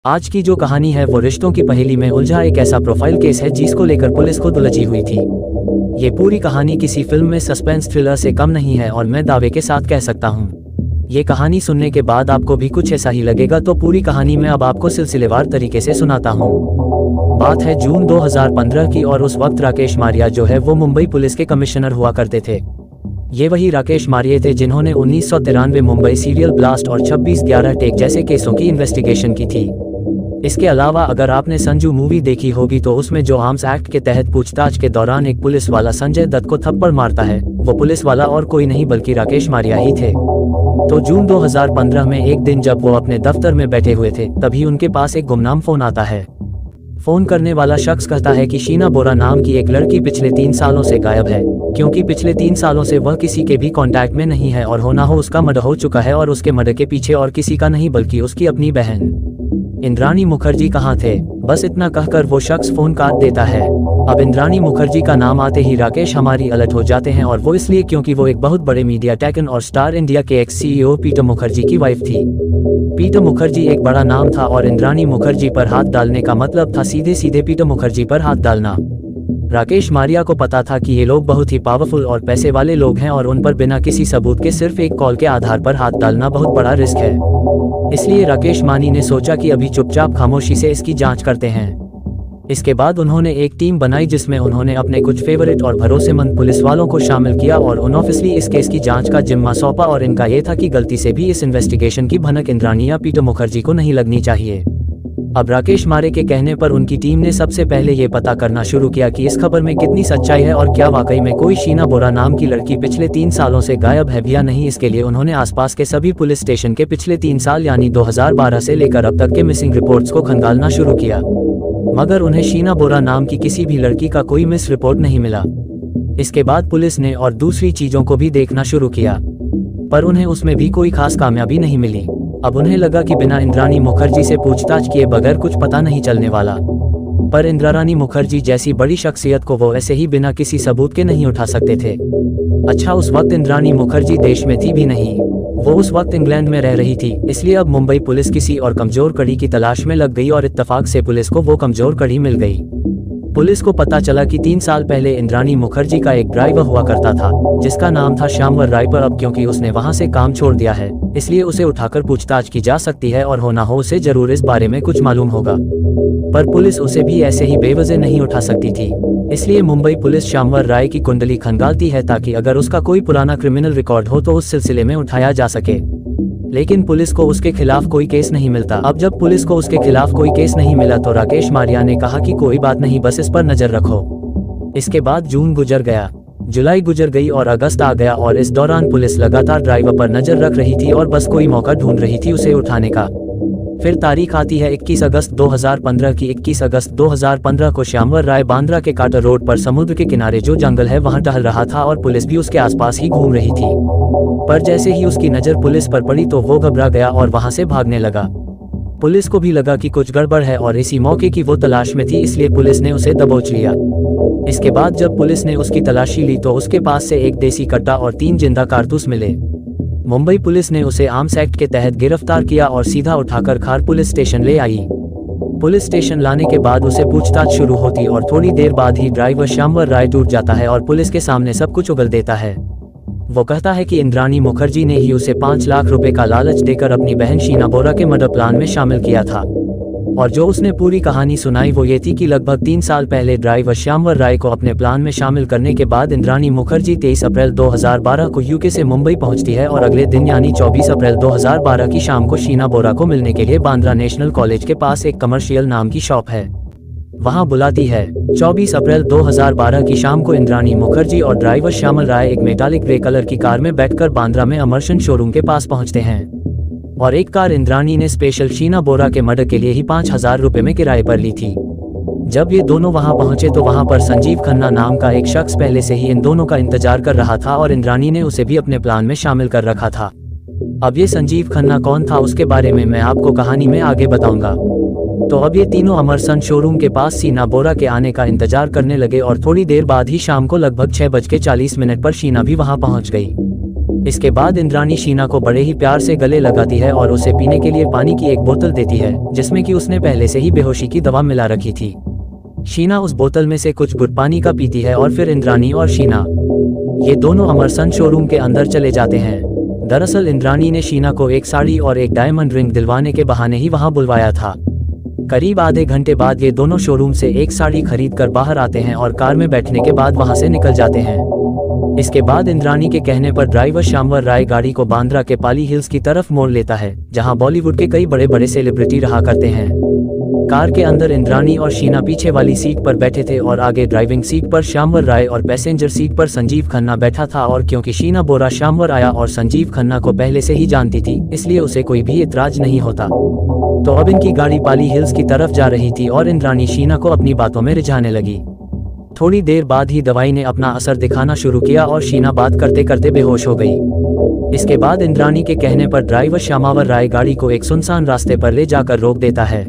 आज की जो कहानी है वो रिश्तों की पहेली में उलझा एक ऐसा प्रोफाइल केस है जिसको लेकर पुलिस खुद उलझी हुई थी। ये पूरी कहानी किसी फिल्म में सस्पेंस थ्रिलर से कम नहीं है और मैं दावे के साथ कह सकता हूँ ये कहानी सुनने के बाद आपको भी कुछ ऐसा ही लगेगा। तो पूरी कहानी मैं अब आपको सिलसिलेवार तरीके से सुनाता हूँ। बात है जून 2015 की और उस वक्त राकेश मारिया जो है वो मुंबई पुलिस के कमिश्नर हुआ करते थे। ये वही राकेश मारिया थे जिन्होंने 1993 मुंबई सीरियल ब्लास्ट और 26/11 टेक जैसे केसों की इन्वेस्टिगेशन की थी। इसके अलावा अगर आपने संजू मूवी देखी होगी तो उसमें जो आर्म्स एक्ट के तहत पूछताछ के दौरान एक पुलिस वाला संजय दत्त को थप्पड़ मारता है वो पुलिस वाला और कोई नहीं बल्कि राकेश मारिया ही थे। तो जून 2015 में एक दिन जब वो अपने दफ्तर में बैठे हुए थे तभी उनके पास एक गुमनाम फोन आता है। फोन करने वाला शख्स कहता है कि शीना बोरा नाम की एक लड़की पिछले 3 सालों से गायब है, क्योंकि पिछले 3 सालों से वह किसी के भी कांटेक्ट में नहीं है और होना हो उसका मर्डर हो चुका है और उसके मर्डर के पीछे और किसी का नहीं बल्कि उसकी अपनी बहन इंद्राणी मुखर्जी कहाँ थे। बस इतना कहकर वो शख्स फोन काट देता है। अब इंद्राणी मुखर्जी का नाम आते ही राकेश हमारी अलर्ट हो जाते हैं और वो इसलिए क्योंकि वो एक बहुत बड़े मीडिया टाइकन और स्टार इंडिया के एक्स CEO पीटर मुखर्जी की वाइफ थी। पीटर मुखर्जी एक बड़ा नाम था और इंद्राणी मुखर्जी पर हाथ डालने का मतलब था सीधे सीधे पीटर मुखर्जी पर हाथ डालना। राकेश मारिया को पता था कि ये लोग बहुत ही पावरफुल और पैसे वाले लोग हैं और उन पर बिना किसी सबूत के सिर्फ एक कॉल के आधार पर हाथ डालना बहुत बड़ा रिस्क है। इसलिए राकेश मानी ने सोचा कि अभी चुपचाप खामोशी से इसकी जांच करते हैं। इसके बाद उन्होंने एक टीम बनाई जिसमें उन्होंने अपने कुछ फेवरेट और भरोसेमंद पुलिस वालों को शामिल किया और ऑफिशियली इस केस की जांच का जिम्मा सौंपा और इनका ये था कि गलती से भी इस इन्वेस्टिगेशन की भनक इंद्राणी या पीटर मुखर्जी को नहीं लगनी चाहिए। अब राकेश मारे के कहने पर उनकी टीम ने सबसे पहले ये पता करना शुरू किया कि इस खबर में कितनी सच्चाई है और क्या वाकई में कोई शीना बोरा नाम की लड़की पिछले 3 सालों से गायब है भी या नहीं। इसके लिए उन्होंने आसपास के सभी पुलिस स्टेशन के पिछले 3 साल यानी 2012 से लेकर अब तक के मिसिंग रिपोर्ट्स को खंगालना शुरू किया, मगर उन्हें शीना बोरा नाम की किसी भी लड़की का कोई मिस रिपोर्ट नहीं मिला। इसके बाद पुलिस ने और दूसरी चीजों को भी देखना शुरू किया पर उन्हें उसमें भी कोई खास कामयाबी नहीं मिली। अब उन्हें लगा कि बिना इंद्राणी मुखर्जी से पूछताछ किए बगैर कुछ पता नहीं चलने वाला, पर इंद्राणी मुखर्जी जैसी बड़ी शख्सियत को वो ऐसे ही बिना किसी सबूत के नहीं उठा सकते थे। अच्छा, उस वक्त इंद्राणी मुखर्जी देश में थी भी नहीं, वो उस वक्त इंग्लैंड में रह रही थी। इसलिए अब मुंबई पुलिस किसी और कमजोर कड़ी की तलाश में लग गई और इत्तेफाक से पुलिस को वो कमजोर कड़ी मिल गई। पुलिस को पता चला कि 3 साल पहले इंद्राणी मुखर्जी का एक ड्राइवर हुआ करता था जिसका नाम था श्यामवर राय, पर अब क्योंकि उसने वहां से काम छोड़ दिया है इसलिए उसे उठाकर पूछताछ की जा सकती है और होना हो उसे जरूर इस बारे में कुछ मालूम होगा। पर पुलिस उसे भी ऐसे ही बेवजह नहीं उठा सकती थी, इसलिए मुंबई पुलिस श्यामवर राय की कुंडली खंगालती है ताकि अगर उसका कोई पुराना क्रिमिनल रिकॉर्ड हो तो उस सिलसिले में उठाया जा सके। लेकिन पुलिस को उसके खिलाफ कोई केस नहीं मिलता। अब जब पुलिस को उसके खिलाफ कोई केस नहीं मिला तो राकेश मारिया ने कहा कि कोई बात नहीं, बस इस पर नजर रखो। इसके बाद जून गुजर गया, जुलाई गुजर गई और अगस्त आ गया और इस दौरान पुलिस लगातार ड्राइवर पर नजर रख रही थी और बस कोई मौका ढूंढ रही थी उसे उठाने का। फिर तारीख आती है 21 अगस्त 2015 की। 21 अगस्त 2015 को श्यामवर राय बांद्रा के काटर रोड पर समुद्र के किनारे जो जंगल है वहां टहल रहा था और पुलिस भी उसके आसपास ही घूम रही थी। पर जैसे ही उसकी नजर पुलिस पर पड़ी तो वो घबरा गया और वहां से भागने लगा। पुलिस को भी लगा कि कुछ गड़बड़ है और इसी मौके की वो तलाश में थी, इसलिए पुलिस ने उसे दबोच लिया। इसके बाद जब पुलिस ने उसकी तलाशी ली तो उसके पास से एक देसी कट्टा और 3 जिंदा कारतूस मिले। मुंबई पुलिस ने उसे आर्म्स एक्ट के तहत गिरफ्तार किया और सीधा उठाकर खार पुलिस स्टेशन ले आई। पुलिस स्टेशन लाने के बाद उसे पूछताछ शुरू होती और थोड़ी देर बाद ही ड्राइवर श्यामवर राय टूट जाता है और पुलिस के सामने सब कुछ उगल देता है। वो कहता है कि इंद्राणी मुखर्जी ने ही उसे 5 लाख रुपए का लालच देकर अपनी बहन शीना बोरा के मर्डर प्लान में शामिल किया था। और जो उसने पूरी कहानी सुनाई वो ये थी कि लगभग 3 साल पहले ड्राइवर श्यामवर राय को अपने प्लान में शामिल करने के बाद इंद्राणी मुखर्जी 23 अप्रैल 2012 को यूके से मुंबई पहुंचती है और अगले दिन यानी 24 अप्रैल 2012 की शाम को शीना बोरा को मिलने के लिए बांद्रा नेशनल कॉलेज के पास एक कमर्शियल नाम की शॉप है वहां बुलाती है। 24 अप्रैल 2012 की शाम को इंद्राणी मुखर्जी और ड्राइवर श्यामल राय एक मेटालिक ग्रे कलर की कार में बैठकर बांद्रा में अमर्शन शोरूम के पास पहुंचते हैं और एक कार इंद्राणी ने स्पेशल शीना बोरा के मर्डर के लिए ही 5000 रुपए में किराए पर ली थी। जब ये दोनों वहां पहुंचे तो वहां पर संजीव खन्ना नाम का एक शख्स पहले से ही इन दोनों का इंतजार कर रहा था और इंद्राणी ने उसे भी अपने प्लान में शामिल कर रखा था। अब ये संजीव खन्ना कौन था उसके बारे में मैं आपको कहानी में आगे बताऊंगा। तो अब ये तीनों अमरसन शोरूम के पास शीना बोरा के आने का इंतजार करने लगे और थोड़ी देर बाद ही शाम को लगभग 6:40 पर शीना भी वहां पहुंच गई। इसके बाद इंद्राणी शीना को बड़े ही प्यार से गले लगाती है और उसे पीने के लिए पानी की एक बोतल देती है जिसमें कि उसने पहले से ही बेहोशी की दवा मिला रखी थी। शीना उस बोतल में से कुछ घुट पानी का पीती है और फिर इंद्राणी और शीना ये दोनों अमरसन शोरूम के अंदर चले जाते हैं। दरअसल इंद्राणी ने शीना को एक साड़ी और एक डायमंड रिंग दिलवाने के बहाने ही वहां बुलवाया था। करीब आधे घंटे बाद ये दोनों शोरूम से एक साड़ी खरीद कर बाहर आते हैं और कार में बैठने के बाद वहां से निकल जाते हैं। इसके बाद इंद्राणी के कहने पर ड्राइवर श्यामवर राय गाड़ी को बांद्रा के पाली हिल्स की तरफ मोड़ लेता है जहां बॉलीवुड के कई बड़े बड़े सेलिब्रिटी रहा करते हैं। कार के अंदर इंद्राणी और शीना पीछे वाली सीट पर बैठे थे और आगे ड्राइविंग सीट पर श्यामवर राय और पैसेंजर सीट पर संजीव खन्ना बैठा था। और क्योंकि शीना बोरा श्यामवर आया और संजीव खन्ना को पहले से ही जानती थी इसलिए उसे कोई भी इतराज नहीं होता। तो अब इनकी गाड़ी पाली हिल्स की तरफ जा रही थी और इंद्राणी शीना को अपनी बातों में रिझाने लगी। थोड़ी देर बाद ही दवाई ने अपना असर दिखाना शुरू किया और शीना बात करते करते बेहोश हो गई। इसके बाद इंद्राणी के कहने पर ड्राइवर श्यामावर राय गाड़ी को एक सुनसान रास्ते पर ले जाकर रोक देता है।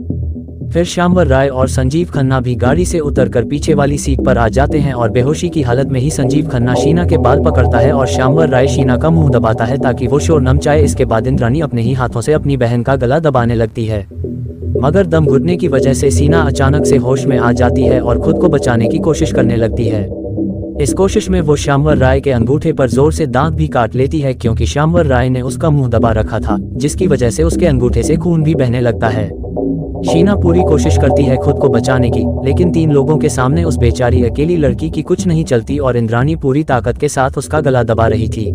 फिर श्यामवर राय और संजीव खन्ना भी गाड़ी से उतरकर पीछे वाली सीट पर आ जाते हैं और बेहोशी की हालत में ही संजीव खन्ना शीना के बाल पकड़ता है और श्यामवर राय शीना का मुंह दबाता है ताकि वो शोर न मचाए। इसके बाद इंद्राणी अपने ही हाथों से अपनी बहन का गला दबाने लगती है, मगर दम घुटने की वजह से शीना अचानक से होश में आ जाती है और खुद को बचाने की कोशिश करने लगती है। इस कोशिश में वो श्यामवर राय के अंगूठे पर जोर से दांत भी काट लेती है क्योंकि श्यामवर राय ने उसका मुंह दबा रखा था जिसकी वजह से उसके अंगूठे से खून भी बहने लगता है। शीना पूरी कोशिश करती है खुद को बचाने की, लेकिन 3 लोगों के सामने उस बेचारी अकेली लड़की की कुछ नहीं चलती और इंद्राणी पूरी ताकत के साथ उसका गला दबा रही थी।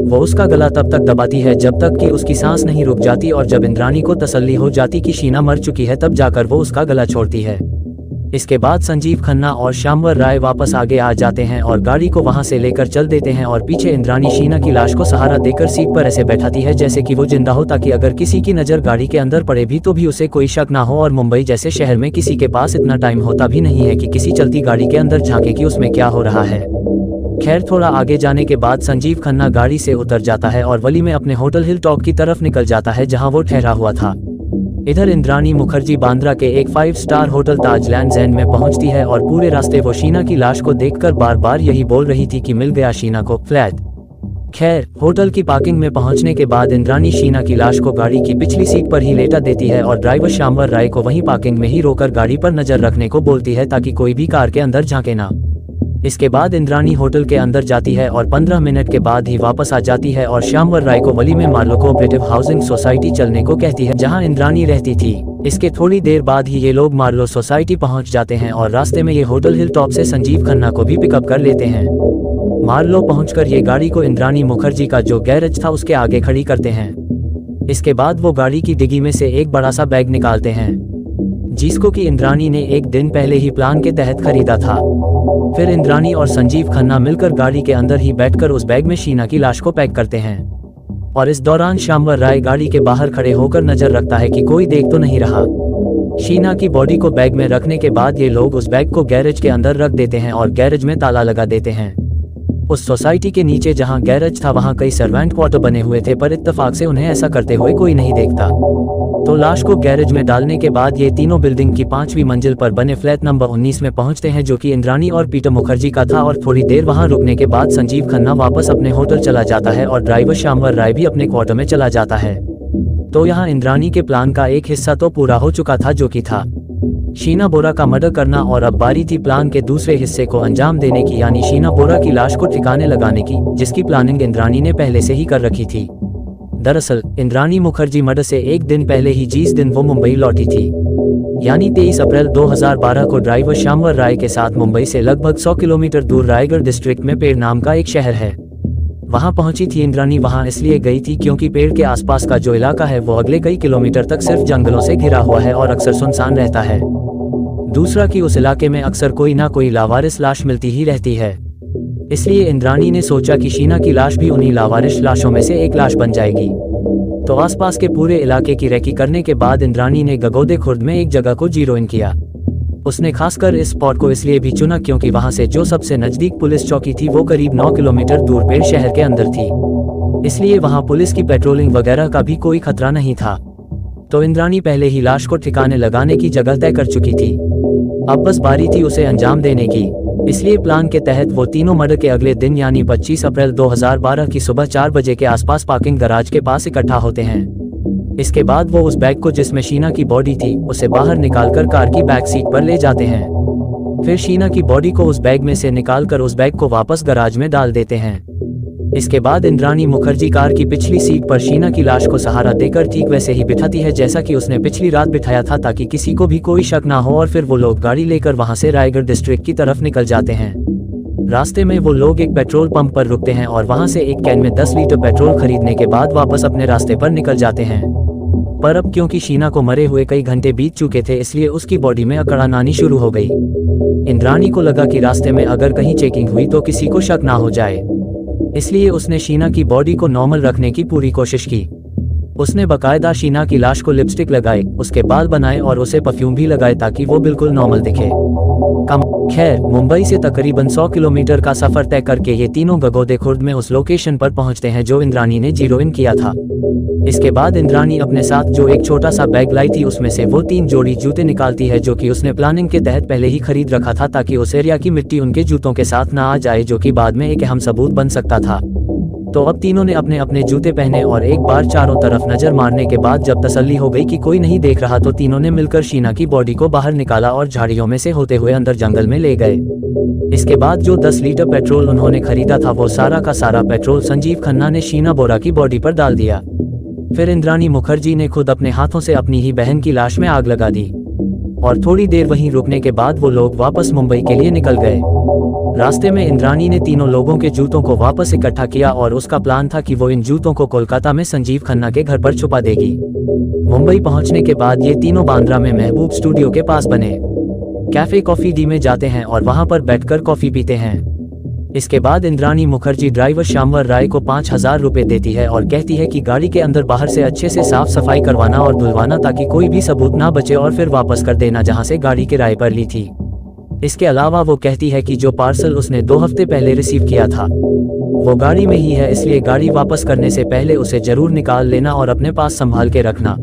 वो उसका गला तब तक दबाती है जब तक कि उसकी सांस नहीं रुक जाती और जब इंद्राणी को तसल्ली हो जाती कि शीना मर चुकी है तब जाकर वो उसका गला छोड़ती है। इसके बाद संजीव खन्ना और श्यामवर राय वापस आगे आ जाते हैं और गाड़ी को वहां से लेकर चल देते हैं और पीछे इंद्राणी शीना की लाश को सहारा देकर सीट पर ऐसे बैठाती है जैसे कि वो जिंदा हो ताकि अगर किसी की नजर गाड़ी के अंदर पड़े भी तो भी उसे कोई शक ना हो। और मुंबई जैसे शहर में किसी के पास इतना टाइम होता भी नहीं है कि किसी चलती गाड़ी के अंदर झांके कि उसमें क्या हो रहा है। खैर थोड़ा आगे जाने के बाद संजीव खन्ना गाड़ी से उतर जाता है और वली में अपने होटल हिल टॉप की तरफ निकल जाता है जहां वो ठहरा हुआ था। इधर इंद्राणी मुखर्जी बांद्रा के एक 5 star hotel Taj lands and में पहुंचती है और पूरे रास्ते वो शीना की लाश को देखकर बार बार यही बोल रही थी कि मिल गया शीना को फ्लैट। खैर होटल की पार्किंग में पहुंचने के बाद इंद्राणी शीना की लाश को गाड़ी की पिछली सीट पर ही लेटा देती है और ड्राइवर श्यामवर राय को वहीं पार्किंग में ही रोकर गाड़ी पर नजर रखने को बोलती है ताकि कोई भी कार के अंदर झांके ना। इसके बाद इंद्राणी होटल के अंदर जाती है और 15 मिनट के बाद ही वापस आ जाती है और श्यामवर राय को वली में मार्लो कोऑपरेटिव हाउसिंग सोसाइटी चलने को कहती है जहां इंद्राणी रहती थी। इसके थोड़ी देर बाद ही ये लोग मार्लो सोसाइटी पहुंच जाते हैं और रास्ते में ये होटल हिल टॉप से संजीव खन्ना को भी पिकअप कर लेते हैं। मार्लो पहुंचकर ये गाड़ी को इंद्राणी मुखर्जी का जो गैरेज था उसके आगे खड़ी करते हैं। इसके बाद वो गाड़ी की डिग्गी में से एक बड़ा सा बैग निकालते हैं जिसको कि इंद्राणी ने एक दिन पहले ही प्लान के तहत खरीदा था। फिर इंद्राणी और संजीव खन्ना मिलकर गाड़ी के अंदर ही बैठकर उस बैग में शीना की लाश को पैक करते हैं और इस दौरान श्यामवर राय गाड़ी के बाहर खड़े होकर नजर रखता है कि कोई देख तो नहीं रहा। शीना की बॉडी को बैग में रखने के बाद ये लोग उस बैग को गैरेज के अंदर रख देते हैं और गैरेज में ताला लगा देते हैं। उस सोसाइटी के नीचे जहां गैरेज था वहां कई सर्वेंट क्वार्टर बने हुए थे पर इत्तेफाक से उन्हें ऐसा करते हुए कोई नहीं देखता। तो लाश को गैरेज में डालने के बाद ये तीनों बिल्डिंग की 5वीं मंजिल पर बने फ्लैट नंबर 19 में पहुंचते हैं जो कि इंद्राणी और पीटर मुखर्जी का था। और थोड़ी देर वहां रुकने के बाद संजीव खन्ना वापस अपने होटल चला जाता है और ड्राइवर श्यामवर राय भी अपने क्वार्टर में चला जाता है। तो यहाँ इंद्राणी के प्लान का एक हिस्सा तो पूरा हो चुका था जो कि था शीना बोरा का मर्डर करना और अब बारी थी प्लान के दूसरे हिस्से को अंजाम देने की, यानी शीना बोरा की लाश को ठिकाने लगाने की, जिसकी प्लानिंग इंद्राणी ने पहले से ही कर रखी थी। दरअसल इंद्राणी मुखर्जी मर्डर से एक दिन पहले ही जिस दिन वो मुंबई लौटी थी यानी 23 अप्रैल 2012 को ड्राइवर श्यामवर राय के साथ मुंबई से लगभग 100 किलोमीटर दूर रायगढ़ डिस्ट्रिक्ट में पेड़ नाम का एक शहर है वहां पहुंची थी। इंद्राणी वहां इसलिए गई थी क्योंकि पेड़ के आसपास का जो इलाका है वो अगले कई किलोमीटर तक सिर्फ जंगलों से घिरा हुआ है और अक्सर सुनसान रहता है। दूसरा कि उस इलाके में अक्सर कोई ना कोई लावारिस लाश मिलती ही रहती है, इसलिए इंद्राणी ने सोचा कि शीना की लाश भी उन्हीं लावारिस लाशों में से एक लाश बन जाएगी। तो आसपास के पूरे इलाके की रेकी करने के बाद इंद्राणी ने गगोदे खुर्द में एक जगह को जीरो इन किया। उसने खासकर इस स्पॉट को इसलिए भी चुना क्योंकि वहां से जो सबसे नजदीक पुलिस चौकी थी वो करीब 9 किलोमीटर दूर पेड़ शहर के अंदर थी, इसलिए वहां पुलिस की पेट्रोलिंग वगैरह का भी कोई खतरा नहीं था। तो इंद्राणी पहले ही लाश को ठिकाने लगाने की जगह तय कर चुकी थी। अब बस बारी थी उसे अंजाम देने की। इसलिए प्लान के तहत वो तीनों मर्डर के अगले दिन यानी 25 अप्रैल 2012 की सुबह 4 बजे के आसपास पार्किंग गराज के पास इकट्ठा होते हैं। इसके बाद वो उस बैग को जिसमें शीना की बॉडी थी उसे बाहर निकालकर कार की बैक सीट पर ले जाते हैं। फिर शीना की बॉडी को उस बैग में से निकालकर उस बैग को वापस गराज में डाल देते हैं। इसके बाद इंद्राणी मुखर्जी कार की पिछली सीट पर शीना की लाश को सहारा देकर ठीक वैसे ही बिठाती है जैसा कि उसने पिछली रात बिठाया था, ताकि किसी को भी कोई शक ना हो। और फिर वो लोग गाड़ी लेकर वहां से रायगढ़ डिस्ट्रिक्ट की तरफ निकल जाते हैं। रास्ते में वो लोग एक पेट्रोल पंप पर रुकते हैं और वहां से एक कैन में 10 लीटर पेट्रोल खरीदने के बाद वापस अपने रास्ते पर निकल जाते हैं। पर अब क्योंकि शीना को मरे हुए कई घंटे बीत चुके थे, इसलिए उसकी बॉडी में अकड़न आनी शुरू हो गई। इंद्राणी को लगा कि रास्ते में अगर कहीं चेकिंग हुई तो किसी को शक ना हो जाए, इसलिए उसने शीना की बॉडी को नॉर्मल रखने की पूरी कोशिश की। उसने बकायदा शीना की लाश को लिपस्टिक लगाए, उसके बाल बनाए और उसे परफ्यूम भी लगाए ताकि वो बिल्कुल नॉर्मल दिखे। खैर, मुंबई से तकरीबन 100 किलोमीटर का सफर तय करके ये तीनों गगोदे खुर्द में उस लोकेशन पर पहुंचते हैं जो इंद्राणी ने जीरो इन किया था। इसके बाद इंद्राणी अपने साथ जो एक छोटा सा बैग लाई थी उसमें से वो 3 जोड़ी जूते निकालती है जो कि उसने प्लानिंग के तहत पहले ही खरीद रखा था, ताकि उस एरिया की मिट्टी उनके जूतों के साथ ना आ जाए, जो कि बाद में एक अहम सबूत बन सकता था। तो अब तीनों ने अपने अपने जूते पहने और एक बार चारों तरफ नजर मारने के बाद जब तसल्ली हो गई कि कोई नहीं देख रहा, तो तीनों ने मिलकर शीना की बॉडी को बाहर निकाला और झाड़ियों में से होते हुए अंदर जंगल में ले गए। इसके बाद जो 10 लीटर पेट्रोल उन्होंने खरीदा था वो सारा का सारा पेट्रोल संजीव खन्ना ने शीना बोरा की बॉडी पर डाल दिया। फिर इंद्राणी मुखर्जी ने खुद अपने हाथों से अपनी ही बहन की लाश में आग लगा दी और थोड़ी देर वहीं रुकने के बाद वो लोग वापस मुंबई के लिए निकल गए। रास्ते में इंद्राणी ने तीनों लोगों के जूतों को वापस इकट्ठा किया और उसका प्लान था कि वो इन जूतों को कोलकाता में संजीव खन्ना के घर पर छुपा देगी। मुंबई पहुंचने के बाद ये तीनों बांद्रा में महबूब स्टूडियो के पास बने कैफे कॉफी डी में जाते हैं और वहां पर बैठकर कॉफी पीते हैं। इसके बाद इंद्राणी मुखर्जी ड्राइवर श्यामवर राय को 5000 रुपए देती है और कहती है कि गाड़ी के अंदर बाहर से अच्छे से साफ सफाई करवाना और धुलवाना ताकि कोई भी सबूत ना बचे, और फिर वापस कर देना जहां से गाड़ी किराए पर ली थी। इसके अलावा वो कहती है कि जो पार्सल उसने 2 हफ्ते पहले रिसीव किया था वो गाड़ी में ही है, इसलिए गाड़ी वापस करने से पहले उसे जरूर निकाल लेना और अपने पास संभाल के रखना।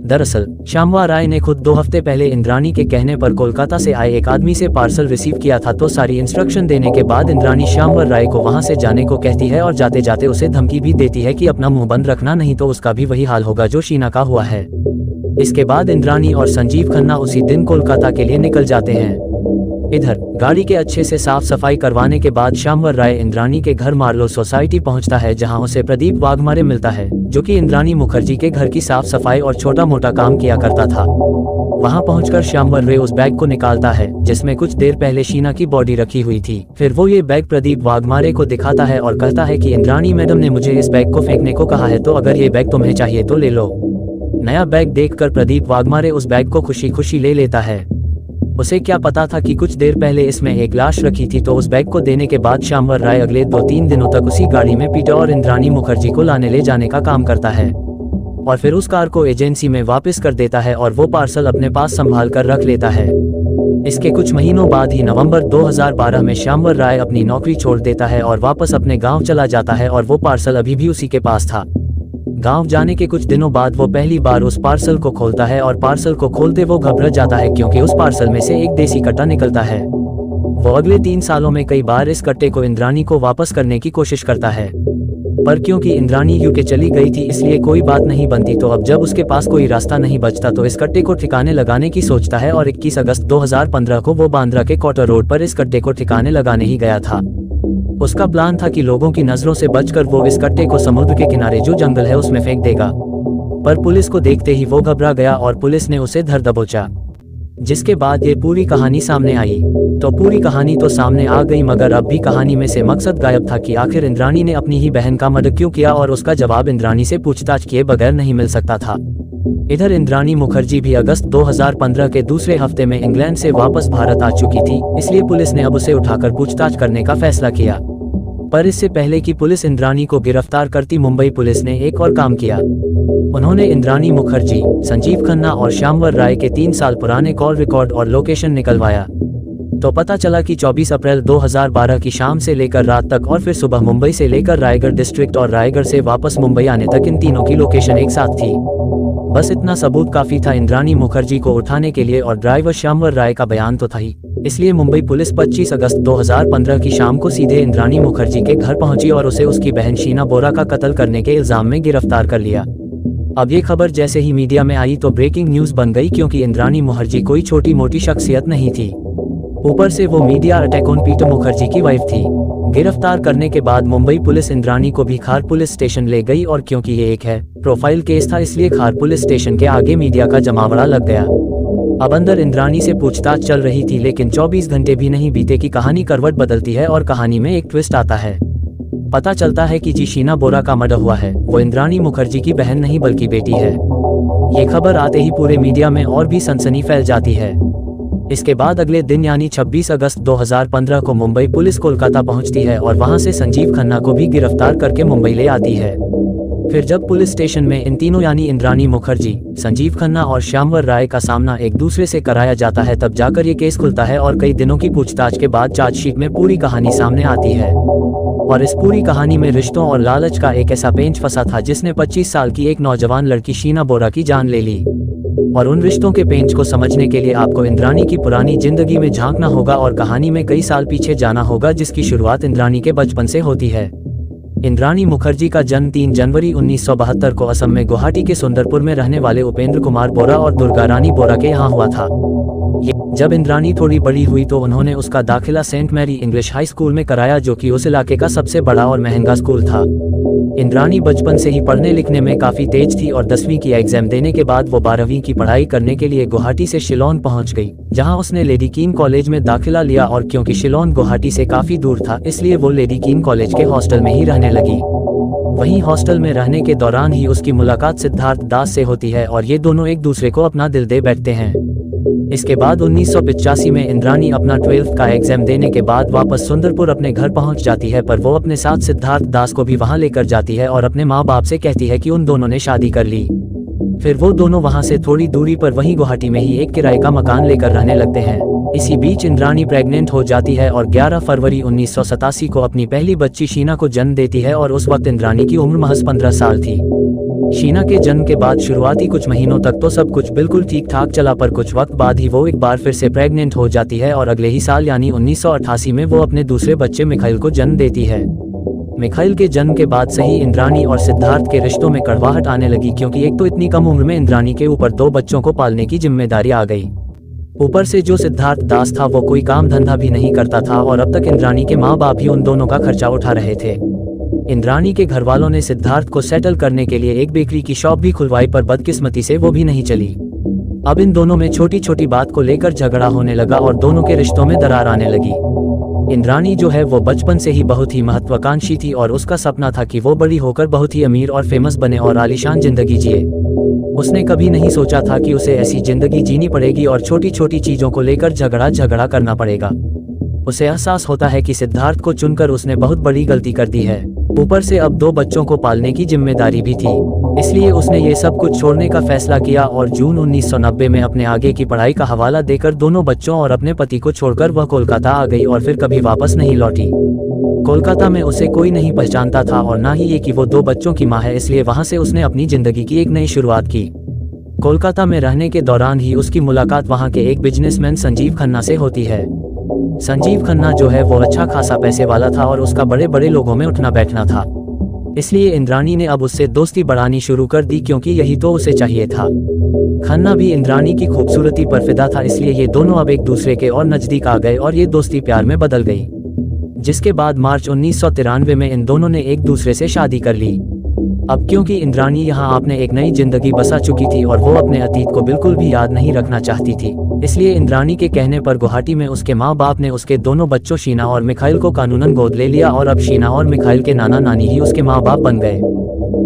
दरअसल श्यामवा राय ने खुद 2 हफ्ते पहले इंद्राणी के कहने पर कोलकाता से आए एक आदमी से पार्सल रिसीव किया था। तो सारी इंस्ट्रक्शन देने के बाद इंद्राणी श्यामवर राय को वहां से जाने को कहती है और जाते जाते उसे धमकी भी देती है कि अपना मुंह बंद रखना, नहीं तो उसका भी वही हाल होगा जो शीना का हुआ है। इसके बाद इंद्राणी और संजीव खन्ना उसी दिन कोलकाता के लिए निकल जाते हैं। इधर गाड़ी के अच्छे से साफ सफाई करवाने के बाद श्यामवर राय इंद्राणी के घर मार्लो सोसाइटी पहुंचता है, जहां उसे प्रदीप वाघमारे मिलता है जो कि इंद्राणी मुखर्जी के घर की साफ सफाई और छोटा मोटा काम किया करता था। वहां पहुंचकर श्यामवर राय उस बैग को निकालता है जिसमें कुछ देर पहले शीना की बॉडी रखी हुई थी। फिर वो ये बैग प्रदीप वाघमारे को दिखाता है और कहता है कि इंद्राणी मैडम ने मुझे इस बैग को फेंकने को कहा है, तो अगर ये बैग तुम्हें चाहिए तो ले लो। नया बैग देखकर प्रदीप वाघमारे उस बैग को खुशी खुशी ले लेता है। उसे क्या पता था कि कुछ देर पहले इसमें एक लाश रखी थी। तो उस बैग को देने के बाद श्यामवर राय अगले 2-3 दिनों तक उसी गाड़ी में पीटर और इंद्राणी मुखर्जी को लाने ले जाने का काम करता है और फिर उस कार को एजेंसी में वापस कर देता है और वो पार्सल अपने पास संभाल कर रख लेता है। इसके कुछ महीनों बाद ही नवंबर 2012 में श्यामवर राय अपनी नौकरी छोड़ देता है और वापस अपने गाँव चला जाता है और वो पार्सल अभी भी उसी के पास था। गांव जाने के कुछ दिनों बाद वो पहली बार उस पार्सल को खोलता है और पार्सल को खोलते वो घबरा जाता है क्योंकि उस पार्सल में से एक देसी कट्टा निकलता है। वो अगले 3 सालों में कई बार इस कट्टे को इंद्राणी को वापस करने की कोशिश करता है, पर क्योंकि इंद्राणी यूके चली गई थी इसलिए कोई बात नहीं बनती। तो अब जब उसके पास कोई रास्ता नहीं बचता तो इस कट्टे को ठिकाने लगाने की सोचता है और 21 अगस्त 2015 को वो बांद्रा के क्वार्टर रोड पर इस कट्टे को ठिकाने लगाने ही गया था। उसका प्लान था कि लोगों की नजरों से बचकर वो इस कट्टे को समुद्र के किनारे जो जंगल है उसमें फेंक देगा, पर पुलिस को देखते ही वो घबरा गया और पुलिस ने उसे धर दबोचा, जिसके बाद ये पूरी कहानी सामने आई। तो पूरी कहानी तो सामने आ गई, मगर अब भी कहानी में से मकसद गायब था कि आखिर इंद्राणी ने अपनी ही बहन का मर्डर क्यों किया, और उसका जवाब इंद्राणी से पूछताछ किए बगैर नहीं मिल सकता था। इधर इंद्राणी मुखर्जी भी अगस्त 2015 के दूसरे हफ्ते में इंग्लैंड से वापस भारत आ चुकी थी, इसलिए पुलिस ने अब उसे उठाकर पूछताछ करने का फैसला किया। पर इससे पहले कि पुलिस इंद्राणी को गिरफ्तार करती, मुंबई पुलिस ने एक और काम किया। उन्होंने इंद्राणी मुखर्जी, संजीव खन्ना और श्यामवर राय के 3 साल पुराने कॉल रिकॉर्ड और लोकेशन निकलवाया। तो पता चला कि 24 अप्रैल 2012 की शाम से लेकर रात तक और फिर सुबह मुंबई से लेकर रायगढ़ डिस्ट्रिक्ट और रायगढ़ से वापस मुंबई आने तक इन तीनों की लोकेशन एक साथ थी। बस इतना सबूत काफी था इंद्राणी मुखर्जी को उठाने के लिए, और ड्राइवर श्यामवर राय का बयान तो था ही। इसलिए मुंबई पुलिस 25 अगस्त 2015 की शाम को सीधे इंद्राणी मुखर्जी के घर पहुंची और उसे उसकी बहन शीना बोरा का कत्ल करने के इल्जाम में गिरफ्तार कर लिया। अब ये खबर जैसे ही मीडिया में आई तो ब्रेकिंग न्यूज बन गई, क्योंकि इंद्राणी मुखर्जी कोई छोटी मोटी शख्सियत नहीं थी। ऊपर से वो media attack on Peter Mukherjee की वाइफ थी। गिरफ्तार करने के बाद मुंबई पुलिस इंद्राणी को भी खार पुलिस स्टेशन ले गई, और क्योंकि ये एक है प्रोफाइल केस था, इसलिए खार पुलिस स्टेशन के आगे मीडिया का जमावड़ा लग गया। अब अंदर इंद्राणी से पूछताछ चल रही थी, लेकिन 24 घंटे भी नहीं बीते कि कहानी करवट बदलती है और कहानी में एक ट्विस्ट आता है। पता चलता है कि शीना बोरा का मर्डर हुआ है, वो इंद्राणी मुखर्जी की बहन नहीं बल्कि बेटी है। ये खबर आते ही पूरे मीडिया में और भी सनसनी फैल जाती है। इसके बाद अगले दिन यानी 26 अगस्त 2015 को मुंबई पुलिस कोलकाता पहुंचती है और वहां से संजीव खन्ना को भी गिरफ्तार करके मुंबई ले आती है। फिर जब पुलिस स्टेशन में इन तीनों यानी इंद्राणी मुखर्जी, संजीव खन्ना और श्यामवर राय का सामना एक दूसरे से कराया जाता है, तब जाकर ये केस खुलता है और कई दिनों की पूछताछ के बाद चार्जशीट में पूरी कहानी सामने आती है। और इस पूरी कहानी में रिश्तों और लालच का एक ऐसा पेंच फंसा था जिसने 25 साल की एक नौजवान लड़की शीना बोरा की जान ले ली। और उन रिश्तों के पेंच को समझने के लिए आपको इंद्राणी की पुरानी जिंदगी में झांकना होगा और कहानी में कई साल पीछे जाना होगा, जिसकी शुरुआत इंद्राणी के बचपन से होती है। इंद्राणी मुखर्जी का जन्म 3 जनवरी 1972 को असम में गुवाहाटी के सुंदरपुर में रहने वाले उपेंद्र कुमार बोरा और दुर्गा रानी बोरा के यहाँ हुआ था। जब इंद्राणी थोड़ी बड़ी हुई तो उन्होंने उसका दाखिला saint Mary English high school में कराया, जो कि उस इलाके का सबसे बड़ा और महंगा स्कूल था। इंद्राणी बचपन से ही पढ़ने लिखने में काफी तेज थी और 10वीं की एग्जाम देने के बाद वो 12वीं की पढ़ाई करने के लिए गुवाहाटी से शिलोंग पहुंच गई, जहां उसने लेडी कीन कॉलेज में दाखिला लिया। और क्योंकि शिलोंग गुवाहाटी से काफी दूर था, इसलिए वो लेडी कीन कॉलेज के हॉस्टल में ही रहने लगी। वहीं हॉस्टल में रहने के दौरान ही उसकी मुलाकात सिद्धार्थ दास से होती है और ये दोनों एक दूसरे को अपना दिल दे बैठते हैं। इसके बाद 1985 में इंद्राणी अपना 12th का एग्जाम देने के बाद वापस सुंदरपुर अपने घर पहुंच जाती है, पर वो अपने साथ सिद्धार्थ दास को भी वहां लेकर जाती है और अपने माँ बाप से कहती है कि उन दोनों ने शादी कर ली। फिर वो दोनों वहां से थोड़ी दूरी पर वहीं गुवाहाटी में ही एक किराए का मकान लेकर रहने लगते हैं। इसी बीच इंद्राणी प्रेग्नेंट हो जाती है और 11 फरवरी 1987 को अपनी पहली बच्ची शीना को जन्म देती है, और उस वक्त इंद्राणी की उम्र महज 15 साल थी। शीना के जन्म के बाद शुरुआती कुछ महीनों तक तो सब कुछ बिल्कुल ठीक ठाक चला, पर कुछ वक्त बाद ही वो एक बार फिर से प्रेग्नेंट हो जाती है और अगले ही साल यानी 1988 में वो अपने दूसरे बच्चे मिखाइल को जन्म देती है। मिखाइल के जन्म के बाद से ही इंद्राणी और सिद्धार्थ के रिश्तों में कड़वाहट आने लगी, क्योंकि एक तो इतनी कम उम्र में इंद्राणी के ऊपर 2 बच्चों को पालने की जिम्मेदारी आ गई। ऊपर से जो सिद्धार्थ दास था वो कोई काम धंधा भी नहीं करता था, और अब तक इंद्राणी के माँ बाप ही उन दोनों का खर्चा उठा रहे थे। इंद्राणी के घर वालों ने सिद्धार्थ को सेटल करने के लिए एक बेकरी की शॉप भी खुलवाई, पर बदकिस्मती से वो भी नहीं चली। अब इन दोनों में छोटी छोटी बात को लेकर झगड़ा होने लगा और दोनों के रिश्तों में दरार आने लगी। इंद्राणी जो है वो बचपन से ही बहुत ही महत्वाकांक्षी थी और उसका सपना था कि वो बड़ी होकर बहुत ही अमीर और फेमस बने और आलीशान जिंदगी जिए। उसने कभी नहीं सोचा था कि उसे ऐसी जिंदगी जीनी पड़ेगी और छोटी छोटी चीजों को लेकर झगड़ा करना पड़ेगा। उसे एहसास होता है कि सिद्धार्थ को चुनकर उसने बहुत बड़ी गलती कर दी है। ऊपर से अब 2 बच्चों को पालने की जिम्मेदारी भी थी, इसलिए उसने ये सब कुछ छोड़ने का फैसला किया और जून 1990 में अपने आगे की पढ़ाई का हवाला देकर दोनों बच्चों और अपने पति को छोड़कर वह कोलकाता आ गई और फिर कभी वापस नहीं लौटी। कोलकाता में उसे कोई नहीं पहचानता था और ना ही ये कि वो 2 बच्चों की माँ है, इसलिए वहां से उसने अपनी जिंदगी की एक नई शुरुआत की। कोलकाता में रहने के दौरान ही उसकी मुलाकात वहां के एक बिजनेसमैन संजीव खन्ना से होती है। संजीव खन्ना जो है वो अच्छा खासा पैसे वाला था और उसका बड़े बड़े लोगों में उठना बैठना था, इसलिए इंद्राणी ने अब उससे दोस्ती बढ़ानी शुरू कर दी, क्योंकि यही तो उसे चाहिए था। खन्ना भी इंद्राणी की खूबसूरती पर फिदा था, इसलिए ये दोनों अब एक दूसरे के और नजदीक आ गए और ये दोस्ती प्यार में बदल गई, जिसके बाद मार्च 1993 में इन दोनों ने एक दूसरे से शादी कर ली। अब क्योंकि इंद्राणी यहाँ आपने एक नई जिंदगी बसा चुकी थी और वो अपने अतीत को बिल्कुल भी याद नहीं रखना चाहती थी, इसलिए इंद्राणी के कहने पर गुवाहाटी में उसके माँ बाप ने उसके दोनों बच्चों शीना और मिखाइल को कानूनन गोद ले लिया और अब शीना और मिखाइल के नाना नानी ही उसके माँ बाप बन गए।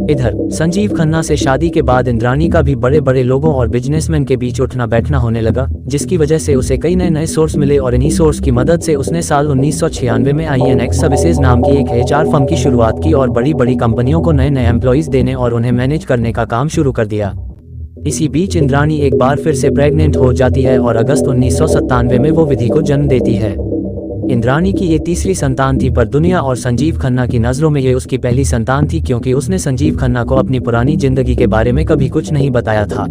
इधर संजीव खन्ना से शादी के बाद इंद्राणी का भी बड़े बड़े लोगों और बिजनेसमैन के बीच उठना बैठना होने लगा, जिसकी वजह से उसे कई नए सोर्स मिले और इन्हीं सोर्स की मदद से उसने साल 1996 में INX सर्विसेज नाम की एक HR फर्म की शुरुआत की और बड़ी बड़ी कंपनियों को नए एम्प्लॉइज देने और उन्हें मैनेज करने का काम शुरू कर दिया। इसी बीच इंद्राणी एक बार फिर से प्रेग्नेंट हो जाती है और अगस्त 1997 में वो विधि को जन्म देती है। इंद्राणी की ये तीसरी संतान थी, पर दुनिया और संजीव खन्ना की नज़रों में ये उसकी पहली संतान थी, क्योंकि उसने संजीव खन्ना को अपनी पुरानी जिंदगी के बारे में कभी कुछ नहीं बताया था।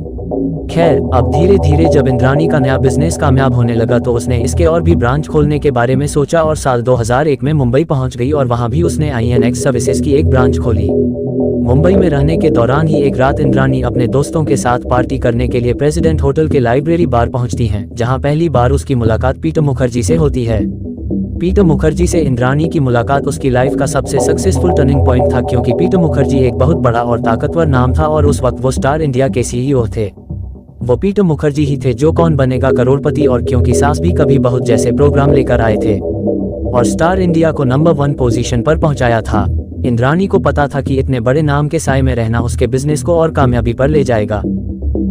खैर, अब धीरे धीरे जब इंद्राणी का नया बिजनेस कामयाब होने लगा तो उसने इसके और भी ब्रांच खोलने के बारे में सोचा और साल 2001 में मुंबई पहुंच गई और वहां भी उसने INX सर्विसेज की एक ब्रांच खोली। मुंबई में रहने के दौरान ही एक रात इंद्राणी अपने दोस्तों के साथ पार्टी करने के लिए प्रेसिडेंट होटल के लाइब्रेरी बार पहुंचती हैं, जहां पहली बार उसकी मुलाकात पीटर मुखर्जी से होती है। पीटर मुखर्जी से इंद्राणी की मुलाकात उसकी लाइफ का सबसे सक्सेसफुल टर्निंग पॉइंट था, क्योंकि पीटर मुखर्जी एक बहुत बड़ा और ताकतवर नाम था और उस वक्त वो स्टार इंडिया के CEO थे। वो पीटर मुखर्जी ही थे जो कौन बनेगा करोड़पति और क्योंकि सास भी कभी बहुत जैसे प्रोग्राम लेकर आए थे और स्टार इंडिया को नंबर 1 पोजीशन पर पहुंचाया था। इंद्राणी को पता था कि इतने बड़े नाम के साए में रहना उसके बिजनेस को और कामयाबी पर ले जाएगा,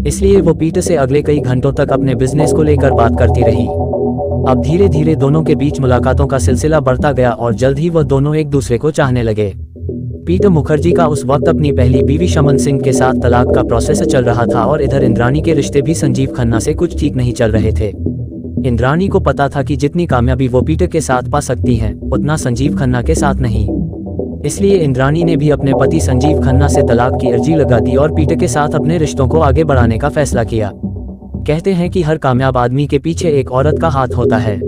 इसलिए वो पीटर से अगले कई घंटों तक अपने बिजनेस को लेकर बात करती रही। अब धीरे धीरे दोनों के बीच मुलाकातों का सिलसिला बढ़ता गया और जल्द ही वह दोनों एक दूसरे को चाहने लगे। पीटर मुखर्जी का उस वक्त अपनी पहली बीवी शमन सिंह के साथ तलाक का प्रोसेस चल रहा था और इधर इंद्राणी के रिश्ते भी संजीव खन्ना से कुछ ठीक नहीं चल रहे थे। इंद्राणी को पता था कि जितनी कामयाबी वो पीटर के साथ पा सकती हैं, उतना संजीव खन्ना के साथ नहीं। इसलिए इंद्राणी ने भी अपने पति संजीव खन्ना से तलाक की अर्जी लगा दी और पीटर के साथ अपने रिश्तों को आगे बढ़ाने का फैसला किया। कहते हैं कि हर कामयाब आदमी के पीछे एक औरत का हाथ होता है,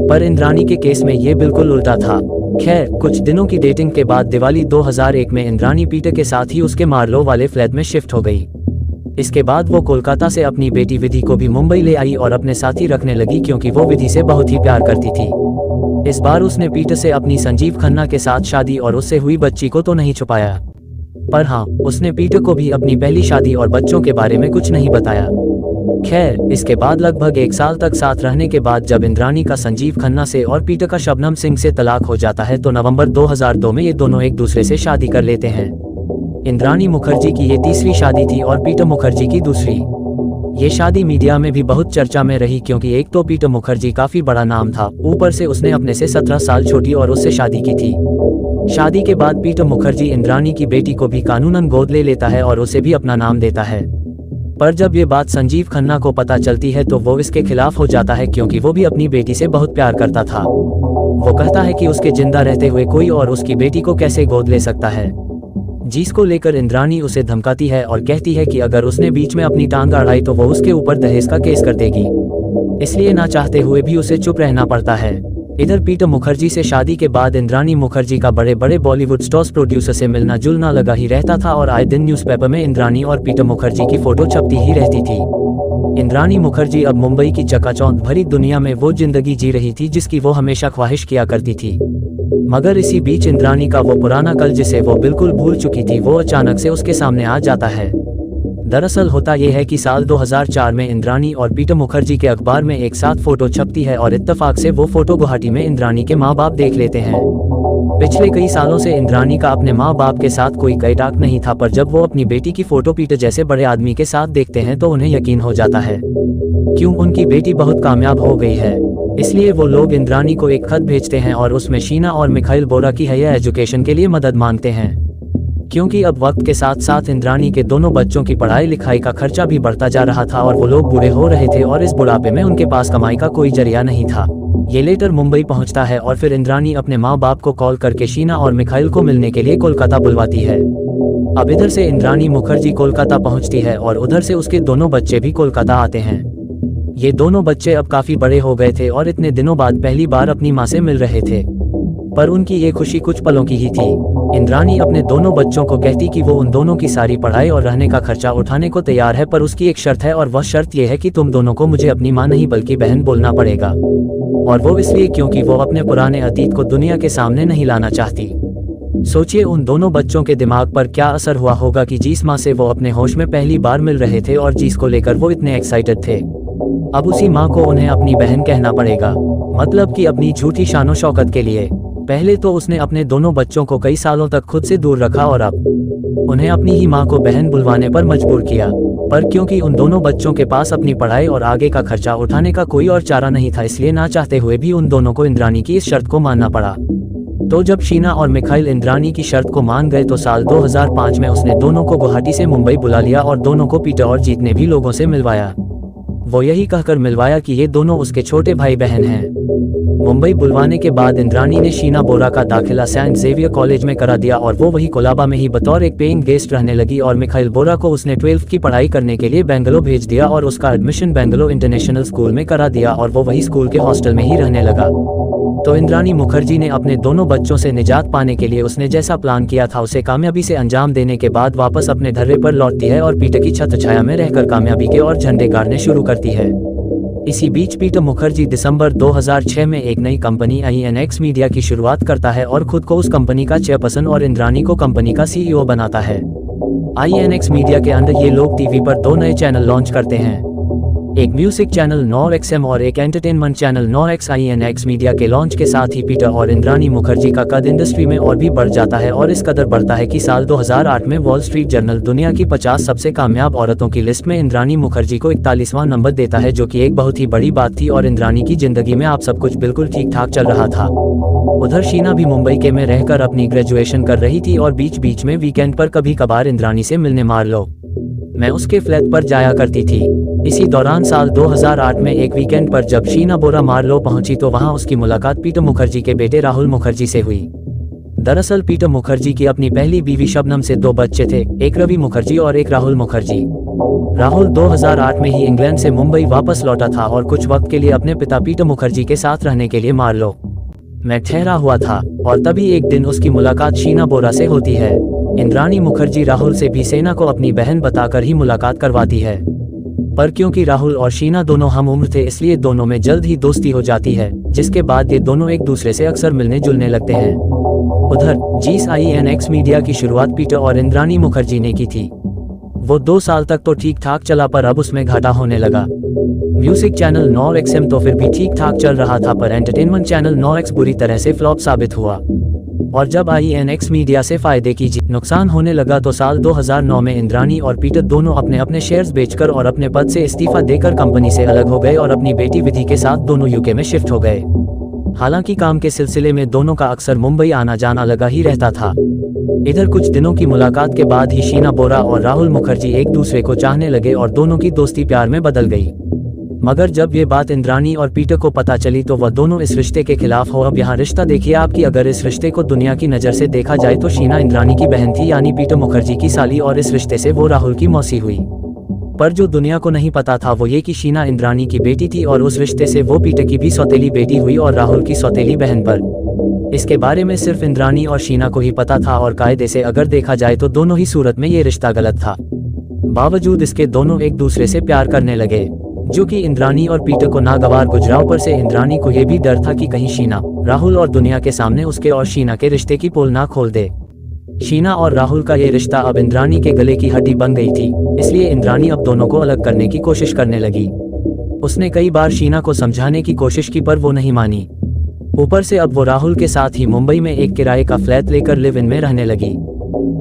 पर इंद्राणी के केस में ये बिल्कुल उल्टा था। खैर, कुछ दिनों की डेटिंग के बाद दिवाली 2001 में इंद्राणी पीटर के साथ ही उसके मार्लो वाले फ्लैट में शिफ्ट हो गई। इसके बाद वो कोलकाता से अपनी बेटी विधि को भी मुंबई ले आई और अपने साथ ही रखने लगी, क्योंकि वो विधि से बहुत ही प्यार करती थी। इस बार उसने पीटर से अपनी संजीव खन्ना के साथ शादी और उससे हुई बच्ची को तो नहीं छुपाया, पर हाँ, उसने पीटर को भी अपनी पहली शादी और बच्चों के बारे में कुछ नहीं बताया। खैर, इसके बाद लगभग 1 साल तक साथ रहने के बाद जब इंद्राणी का संजीव खन्ना से और पीटर का शबनम सिंह से तलाक हो जाता है तो नवंबर 2002 में ये दोनों एक दूसरे से शादी कर लेते हैं। इंद्राणी मुखर्जी की ये तीसरी शादी थी और पीटर मुखर्जी की दूसरी। ये शादी मीडिया में भी बहुत चर्चा में रही, क्योंकि एक तो पीटर मुखर्जी काफी बड़ा नाम था, ऊपर से उसने अपने से 17 साल छोटी और उससे शादी की थी। शादी के बाद पीटर मुखर्जी इंद्राणी की बेटी को भी कानूनन गोद ले लेता है और उसे भी अपना नाम देता है। पर जब ये बात संजीव खन्ना को पता चलती है तो वो इसके खिलाफ हो जाता है, क्योंकि वो भी अपनी बेटी से बहुत प्यार करता था। वो कहता है कि उसके जिंदा रहते हुए कोई और उसकी बेटी को कैसे गोद ले सकता है, जिसको लेकर इंद्राणी उसे धमकाती है और कहती है कि अगर उसने बीच में अपनी टांग अड़ाई तो वो उसके ऊपर दहेज का केस कर देगी। इसलिए ना चाहते हुए भी उसे चुप रहना पड़ता है। इधर पीटर मुखर्जी से शादी के बाद इंद्राणी मुखर्जी का बड़े बड़े बॉलीवुड स्टार्स प्रोड्यूसर से मिलना जुलना लगा ही रहता था और आए दिन न्यूज़पेपर में इंद्राणी और पीटर मुखर्जी की फोटो छपती ही रहती थी। इंद्राणी मुखर्जी अब मुंबई की चकाचौंध भरी दुनिया में वो जिंदगी जी रही थी जिसकी वो हमेशा ख्वाहिश किया करती थी। मगर इसी बीच इंद्राणी का वो पुराना कल जिसे वो बिल्कुल भूल चुकी थी, वो अचानक से उसके सामने आ जाता है। दरअसल होता यह है कि साल 2004 में इंद्राणी और पीटर मुखर्जी के अखबार में एक साथ फोटो छपती है और इत्तेफाक से वो फोटो गुवाहाटी में इंद्राणी के माँ बाप देख लेते हैं। पिछले कई सालों से इंद्राणी का अपने माँ बाप के साथ कोई कांटेक्ट नहीं था, पर जब वो अपनी बेटी की फोटो पीटर जैसे बड़े आदमी के साथ देखते हैं तो उन्हें यकीन हो जाता है, क्यों उनकी बेटी बहुत कामयाब हो गई है। इसलिए वो लोग इंद्राणी को एक खत भेजते हैं और उसमें शीना और मिखाइल बोरा की हायर एजुकेशन के लिए मदद मांगते हैं, क्योंकि अब वक्त के साथ साथ इंद्राणी के दोनों बच्चों की पढ़ाई लिखाई का खर्चा भी बढ़ता जा रहा था और वो लोग बूढ़े हो रहे थे और इस बुढ़ापे में उनके पास कमाई का कोई जरिया नहीं था। ये लेटर मुंबई पहुंचता है और फिर इंद्राणी अपने माँ बाप को कॉल करके शीना और मिखाइल को मिलने के लिए कोलकाता बुलवाती है। अब इधर से इंद्राणी मुखर्जी कोलकाता पहुंचती है और उधर से उसके दोनों बच्चे भी कोलकाता आते हैं। ये दोनों बच्चे अब काफी बड़े हो गए थे और इतने दिनों बाद पहली बार अपनी माँ से मिल रहे थे, पर उनकी ये खुशी कुछ पलों की ही थी। इंद्राणी अपने दोनों बच्चों को कहती कि वो उन दोनों की सारी पढ़ाई और रहने का खर्चा उठाने को तैयार है, पर उसकी एक शर्त है और वह शर्त ये है कि तुम दोनों को मुझे अपनी माँ नहीं बल्कि बहन बोलना पड़ेगा। और वो इसलिए क्योंकि वो अपने पुराने अतीत को दुनिया के सामने नहीं लाना चाहती। सोचिए उन दोनों बच्चों के दिमाग पर क्या असर हुआ होगा कि जिस माँ से वो अपने होश में पहली बार मिल रहे थे और जिसको लेकर वो इतने एक्साइटेड थे, अब उसी माँ को उन्हें अपनी बहन कहना पड़ेगा, मतलब कि अपनी झूठी शानो शौकत के लिए। पहले तो उसने अपने दोनों बच्चों को कई सालों तक खुद से दूर रखा और अब उन्हें अपनी ही माँ को बहन बुलवाने पर मजबूर किया, पर क्योंकि उन दोनों बच्चों के पास अपनी पढ़ाई और आगे का खर्चा उठाने का कोई और चारा नहीं था, इसलिए ना चाहते हुए भी उन दोनों को इंद्राणी की इस शर्त को मानना पड़ा। तो जब शीना और मिखाइल इंद्राणी की शर्त को मान गए तो साल 2005 में उसने दोनों को गुवाहाटी से मुंबई बुला लिया और दोनों को पीटर और जीत ने भी लोगों से मिलवाया। वो यही कहकर मिलवाया कि ये दोनों उसके छोटे भाई बहन हैं। मुंबई बुलवाने के बाद इंद्राणी ने शीना बोरा का दाखिला सेंट जेवियर कॉलेज में करा दिया और वो वही कोलाबा में ही बतौर एक पेइंग गेस्ट रहने लगी। और मिखाइल बोरा को उसने 12th की पढ़ाई करने के लिए बेंगलोर भेज दिया और उसका एडमिशन बेंगलोर इंटरनेशनल स्कूल में करा दिया और वो वही स्कूल के हॉस्टल में ही रहने लगा। तो इंद्राणी मुखर्जी ने अपने दोनों बच्चों से निजात पाने के लिए उसने जैसा प्लान किया था उसे कामयाबी से अंजाम देने के बाद वापस अपने धर्रे पर लौटती है और पीटर की छत्रछाया में रहकर कामयाबी के और झंडे गाड़ने शुरू करती है। इसी बीच पीटर मुखर्जी दिसंबर 2006 में एक नई कंपनी INX मीडिया की शुरुआत करता है और खुद को उस कंपनी का चेयरपर्सन और इंद्राणी को कंपनी का CEO बनाता है। INX मीडिया के अंदर ये लोग टीवी पर 2 नए चैनल लॉन्च करते हैं, एक म्यूजिक चैनल NORXM और एक entertainment channel NORX। INX media के लॉन्च के साथ ही पीटर और इंद्राणी मुखर्जी का कद इंडस्ट्री में और भी बढ़ जाता है और इस कदर बढ़ता है कि साल 2008 में वॉल स्ट्रीट जर्नल दुनिया की 50 सबसे कामयाब औरतों की लिस्ट में इंद्राणी मुखर्जी को 41वां नंबर देता है, जो कि एक बहुत ही बड़ी बात थी। और इंद्राणी की जिंदगी में आप सब कुछ बिल्कुल ठीक ठाक चल रहा था। उधर शीना भी मुंबई के में रहकर अपनी ग्रेजुएशन कर रही थी और बीच बीच में वीकेंड पर कभी कभार इंद्राणी से मिलने मार्लो मैं उसके फ्लैट पर जाया करती थी। इसी दौरान साल 2008 में एक वीकेंड पर जब शीना बोरा मार्लो पहुंची तो वहां उसकी मुलाकात पीटर मुखर्जी के बेटे राहुल मुखर्जी से हुई। दरअसल पीटर मुखर्जी की अपनी पहली बीवी शबनम से 2 बच्चे थे, एक रवि मुखर्जी और एक राहुल मुखर्जी। राहुल 2008 में ही इंग्लैंड से मुंबई वापस लौटा था और कुछ वक्त के लिए अपने पिता पीटर मुखर्जी के साथ रहने के लिए मार्लो में ठहरा हुआ था और तभी एक दिन उसकी मुलाकात शीना बोरा से होती है। इंद्राणी मुखर्जी राहुल से भी सेना को अपनी बहन बताकर ही मुलाकात करवाती है, पर क्योंकि राहुल और शीना दोनों हम उम्र थे इसलिए दोनों में जल्द ही दोस्ती हो जाती है, जिसके बाद ये दोनों एक दूसरे से अक्सर मिलने जुलने लगते हैं। उधर जिस INX मीडिया की शुरुआत पीटर और इंद्राणी मुखर्जी ने की थी वो 2 साल तक तो ठीक ठाक चला, पर अब उसमें घाटा होने लगा। म्यूजिक चैनल NORXM तो फिर भी ठीक ठाक चल रहा था, पर एंटरटेनमेंट चैनल NORX बुरी तरह से फ्लॉप साबित हुआ। और जब INX मीडिया से फायदे की नुकसान होने लगा तो साल 2009 में इंद्राणी और पीटर दोनों अपने अपने शेयर्स बेचकर और अपने पद से इस्तीफा देकर कंपनी से अलग हो गए और अपनी बेटी विधि के साथ दोनों UK में शिफ्ट हो गए। हालांकि काम के सिलसिले में दोनों का अक्सर मुंबई आना जाना लगा ही रहता था। इधर कुछ दिनों की मुलाकात के बाद ही शीना बोरा और राहुल मुखर्जी एक दूसरे को चाहने लगे और दोनों की दोस्ती प्यार में बदल गई। मगर जब ये बात इंद्राणी और पीटर को पता चली तो वह दोनों इस रिश्ते के खिलाफ हो। अब यहाँ रिश्ता देखिए आपकी, अगर इस रिश्ते को दुनिया की नज़र से देखा जाए तो शीना इंद्राणी की बहन थी, यानी पीटर मुखर्जी की साली, और इस रिश्ते से वो राहुल की मौसी हुई। पर जो दुनिया को नहीं पता था वो ये कि शीना इंद्राणी की बेटी थी और उस रिश्ते से वो पीटर की भी सौतेली बेटी हुई और राहुल की सौतेली बहन। पर इसके बारे में सिर्फ इंद्राणी और शीना को ही पता था और कायदे से अगर देखा जाए तो दोनों ही सूरत में ये रिश्ता गलत था। बावजूद इसके दोनों एक दूसरे से प्यार करने लगे, जो कि इंद्राणी और पीटर को नागवार गुजरा। ऊपर से इंद्राणी को यह भी डर था कि कहीं शीना राहुल और दुनिया के सामने उसके और शीना के रिश्ते की पोल ना खोल दे। शीना और राहुल का ये रिश्ता अब इंद्राणी के गले की हड्डी बन गई थी, इसलिए इंद्राणी अब दोनों को अलग करने की कोशिश करने लगी। उसने कई बार शीना को समझाने की कोशिश की पर वो नहीं मानी। ऊपर से अब वो राहुल के साथ ही मुंबई में एक किराए का फ्लैट लेकर लिव इन में रहने लगी।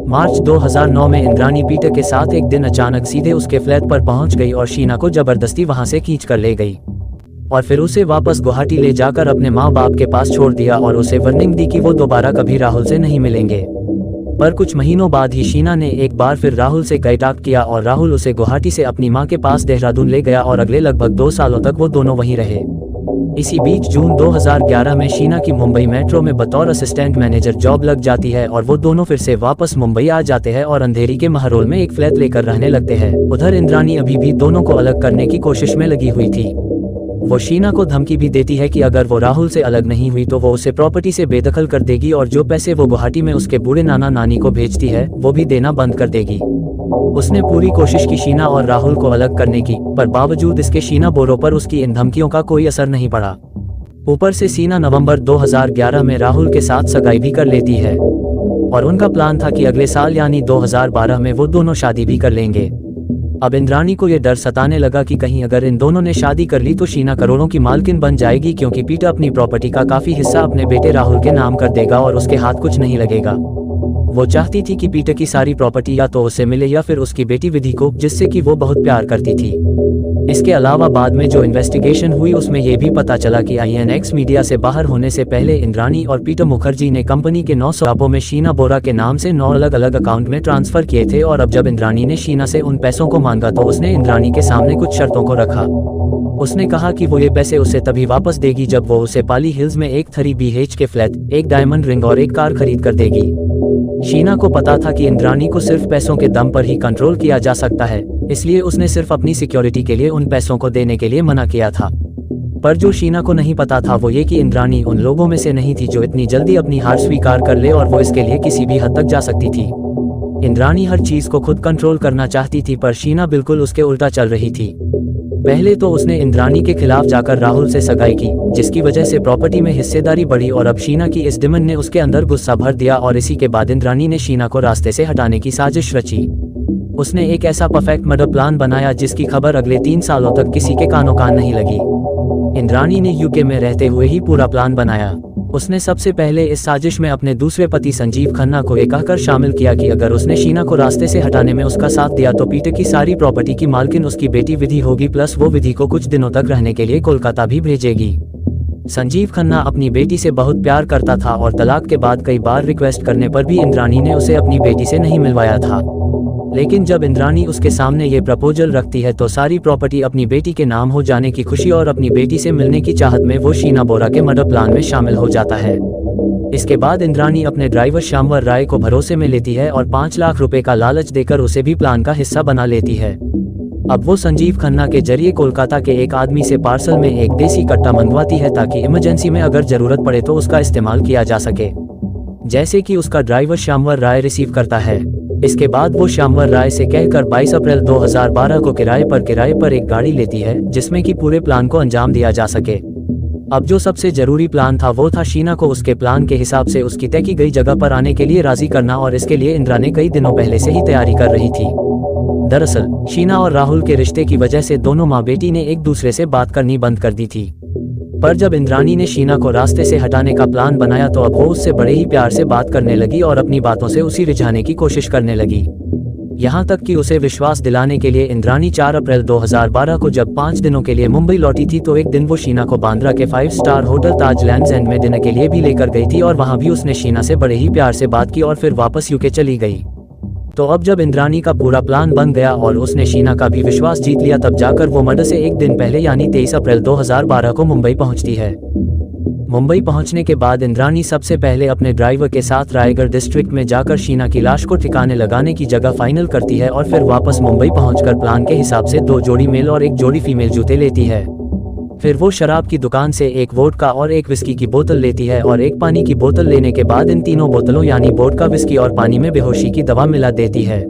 मार्च 2009 में इंद्राणी पीटर के साथ एक दिन अचानक सीधे उसके फ्लैट पर पहुंच गई और शीना को जबरदस्ती वहां से खींच कर ले गई और फिर उसे वापस गुवाहाटी ले जाकर अपने माँ बाप के पास छोड़ दिया और उसे वार्निंग दी कि वो दोबारा कभी राहुल से नहीं मिलेंगे। पर कुछ महीनों बाद ही शीना ने एक बार फिर राहुल से कांटेक्ट किया और राहुल उसे गुवाहाटी से अपनी मां के पास देहरादून ले गया और अगले लगभग 2 सालों तक वो दोनों वहीं रहे। इसी बीच जून 2011 में शीना की मुंबई मेट्रो में बतौर असिस्टेंट मैनेजर जॉब लग जाती है और वो दोनों फिर से वापस मुंबई आ जाते हैं और अंधेरी के महरोल में एक फ्लैट लेकर रहने लगते हैं। उधर इंद्राणी अभी भी दोनों को अलग करने की कोशिश में लगी हुई थी। वो शीना को धमकी भी देती है कि अगर वो राहुल से अलग नहीं हुई तो वो उसे प्रॉपर्टी से बेदखल कर देगी और जो पैसे वो गुवाहाटी में उसके बूढ़े नाना नानी को भेजती है वो भी देना बंद कर देगी। उसने पूरी कोशिश की शीना और राहुल को अलग करने की, पर बावजूद इसके शीना बोरो पर उसकी इन धमकियों का कोई असर नहीं पड़ा। ऊपर से शीना नवंबर 2011 में राहुल के साथ सगाई भी कर लेती है और उनका प्लान था कि अगले साल यानी 2012 में वो दोनों शादी भी कर लेंगे। अब इंद्राणी को यह डर सताने लगा कि कहीं अगर इन दोनों ने शादी कर ली तो शीना करोड़ों की मालकिन बन जाएगी, क्योंकि पीटर अपनी प्रॉपर्टी का काफी हिस्सा अपने बेटे राहुल के नाम कर देगा और उसके हाथ कुछ नहीं लगेगा। वो चाहती थी कि पीटर की सारी प्रॉपर्टी या तो उसे मिले या फिर उसकी बेटी विधि को, जिससे कि वो बहुत प्यार करती थी। इसके अलावा बाद में जो इन्वेस्टिगेशन हुई उसमें यह भी पता चला कि आईएनएक्स मीडिया से बाहर होने से पहले इंद्राणी और पीटर मुखर्जी ने कंपनी के 9 सौगातों में शीना बोरा के नाम से 9 अलग अलग अकाउंट में ट्रांसफर किए थे। और अब जब इंद्राणी ने शीना से उन पैसों को मांगा तो उसने इंद्राणी के सामने कुछ शर्तों को रखा। उसने कहा कि वो ये पैसे उसे तभी वापस देगी जब वो उसे पाली हिल्स में एक 3 BHK फ्लैट, एक डायमंड रिंग और एक कार खरीद कर देगी। शीना को पता था कि इंद्राणी को सिर्फ पैसों के दम पर ही कंट्रोल किया जा सकता है, इसलिए उसने सिर्फ अपनी सिक्योरिटी के लिए उन पैसों को देने के लिए मना किया था। पर जो शीना को नहीं पता था वो ये कि इंद्राणी उन लोगों में से नहीं थी जो इतनी जल्दी अपनी हार स्वीकार कर ले, और वो इसके लिए किसी भी हद तक जा सकती थी। इंद्राणी हर चीज को खुद कंट्रोल करना चाहती थी, पर शीना बिल्कुल उसके उल्टा चल रही थी। पहले तो उसने इंद्राणी के खिलाफ जाकर राहुल से सगाई की, जिसकी वजह से प्रॉपर्टी में हिस्सेदारी बढ़ी, और अब शीना की इस डिमांड ने उसके अंदर गुस्सा भर दिया। और इसी के बाद इंद्राणी ने शीना को रास्ते से हटाने की साजिश रची। उसने एक ऐसा परफेक्ट मर्डर प्लान बनाया जिसकी खबर अगले 3 सालों तक किसी के कानों कान नहीं लगी। इंद्राणी ने यूके में रहते हुए ही पूरा प्लान बनाया। उसने सबसे पहले इस साजिश में अपने दूसरे पति संजीव खन्ना को ये कहकर शामिल किया कि अगर उसने शीना को रास्ते से हटाने में उसका साथ दिया तो पीटर की सारी प्रॉपर्टी की मालकिन उसकी बेटी विधि होगी, प्लस वो विधि को कुछ दिनों तक रहने के लिए कोलकाता भी भेजेगी। संजीव खन्ना अपनी बेटी से बहुत प्यार करता था और तलाक के बाद कई बार रिक्वेस्ट करने पर भी इंद्राणी ने उसे अपनी बेटी से नहीं मिलवाया था। लेकिन जब इंद्राणी उसके सामने ये प्रपोजल रखती है तो सारी प्रॉपर्टी अपनी बेटी के नाम हो जाने की खुशी और अपनी बेटी से मिलने की चाहत में वो शीना बोरा के मर्डर प्लान में शामिल हो जाता है। इसके बाद इंद्राणी अपने ड्राइवर श्यामवर राय को भरोसे में लेती है और 5 लाख रुपए का लालच देकर उसे भी प्लान का हिस्सा बना लेती है। अब वो संजीव खन्ना के जरिए कोलकाता के एक आदमी से पार्सल में एक देसी कट्टा मंगवाती है ताकि इमरजेंसी में अगर जरूरत पड़े तो उसका इस्तेमाल किया जा सके, जैसे कि उसका ड्राइवर श्यामवर राय रिसीव करता है। इसके बाद वो श्यामवर राय से कहकर 22 अप्रैल 2012 को किराए पर एक गाड़ी लेती है जिसमें कि पूरे प्लान को अंजाम दिया जा सके। अब जो सबसे जरूरी प्लान था वो था शीना को उसके प्लान के हिसाब से उसकी तय की गई जगह पर आने के लिए राजी करना, और इसके लिए इंद्रा ने कई दिनों पहले से ही तैयारी कर रही थी। दरअसल शीना और राहुल के रिश्ते की वजह से दोनों माँ बेटी ने एक दूसरे से बात करनी बंद कर दी थी। पर जब इंद्राणी ने शीना को रास्ते से हटाने का प्लान बनाया तो अब वो उससे बड़े ही प्यार से बात करने लगी और अपनी बातों से उसे रिझाने की कोशिश करने लगी। यहाँ तक कि उसे विश्वास दिलाने के लिए इंद्राणी 4 अप्रैल 2012 को जब 5 दिनों के लिए मुंबई लौटी थी तो एक दिन वो शीना को बांद्रा के 5 star hotel Taj lands and में डिनर के लिए भी लेकर गई थी, और वहाँ भी उसने शीना से बड़े ही प्यार से बात की और फिर वापस यूके चली गई। तो अब जब इंद्राणी का पूरा प्लान बन गया और उसने शीना का भी विश्वास जीत लिया, तब जाकर वो मर्डर से एक दिन पहले यानी 23 अप्रैल 2012 को मुंबई पहुंचती है। मुंबई पहुंचने के बाद इंद्राणी सबसे पहले अपने ड्राइवर के साथ रायगढ़ डिस्ट्रिक्ट में जाकर शीना की लाश को ठिकाने लगाने की जगह फाइनल करती है, और फिर वापस मुंबई पहुंचकर प्लान के हिसाब से 2 जोड़ी मेल और 1 जोड़ी फीमेल जूते लेती है। फिर वो शराब की दुकान से 1 वोडका और 1 विस्की की बोतल लेती है, और 1 पानी की बोतल लेने के बाद इन तीनों बोतलों यानी वोडका, विस्की और पानी में बेहोशी की दवा मिला देती है।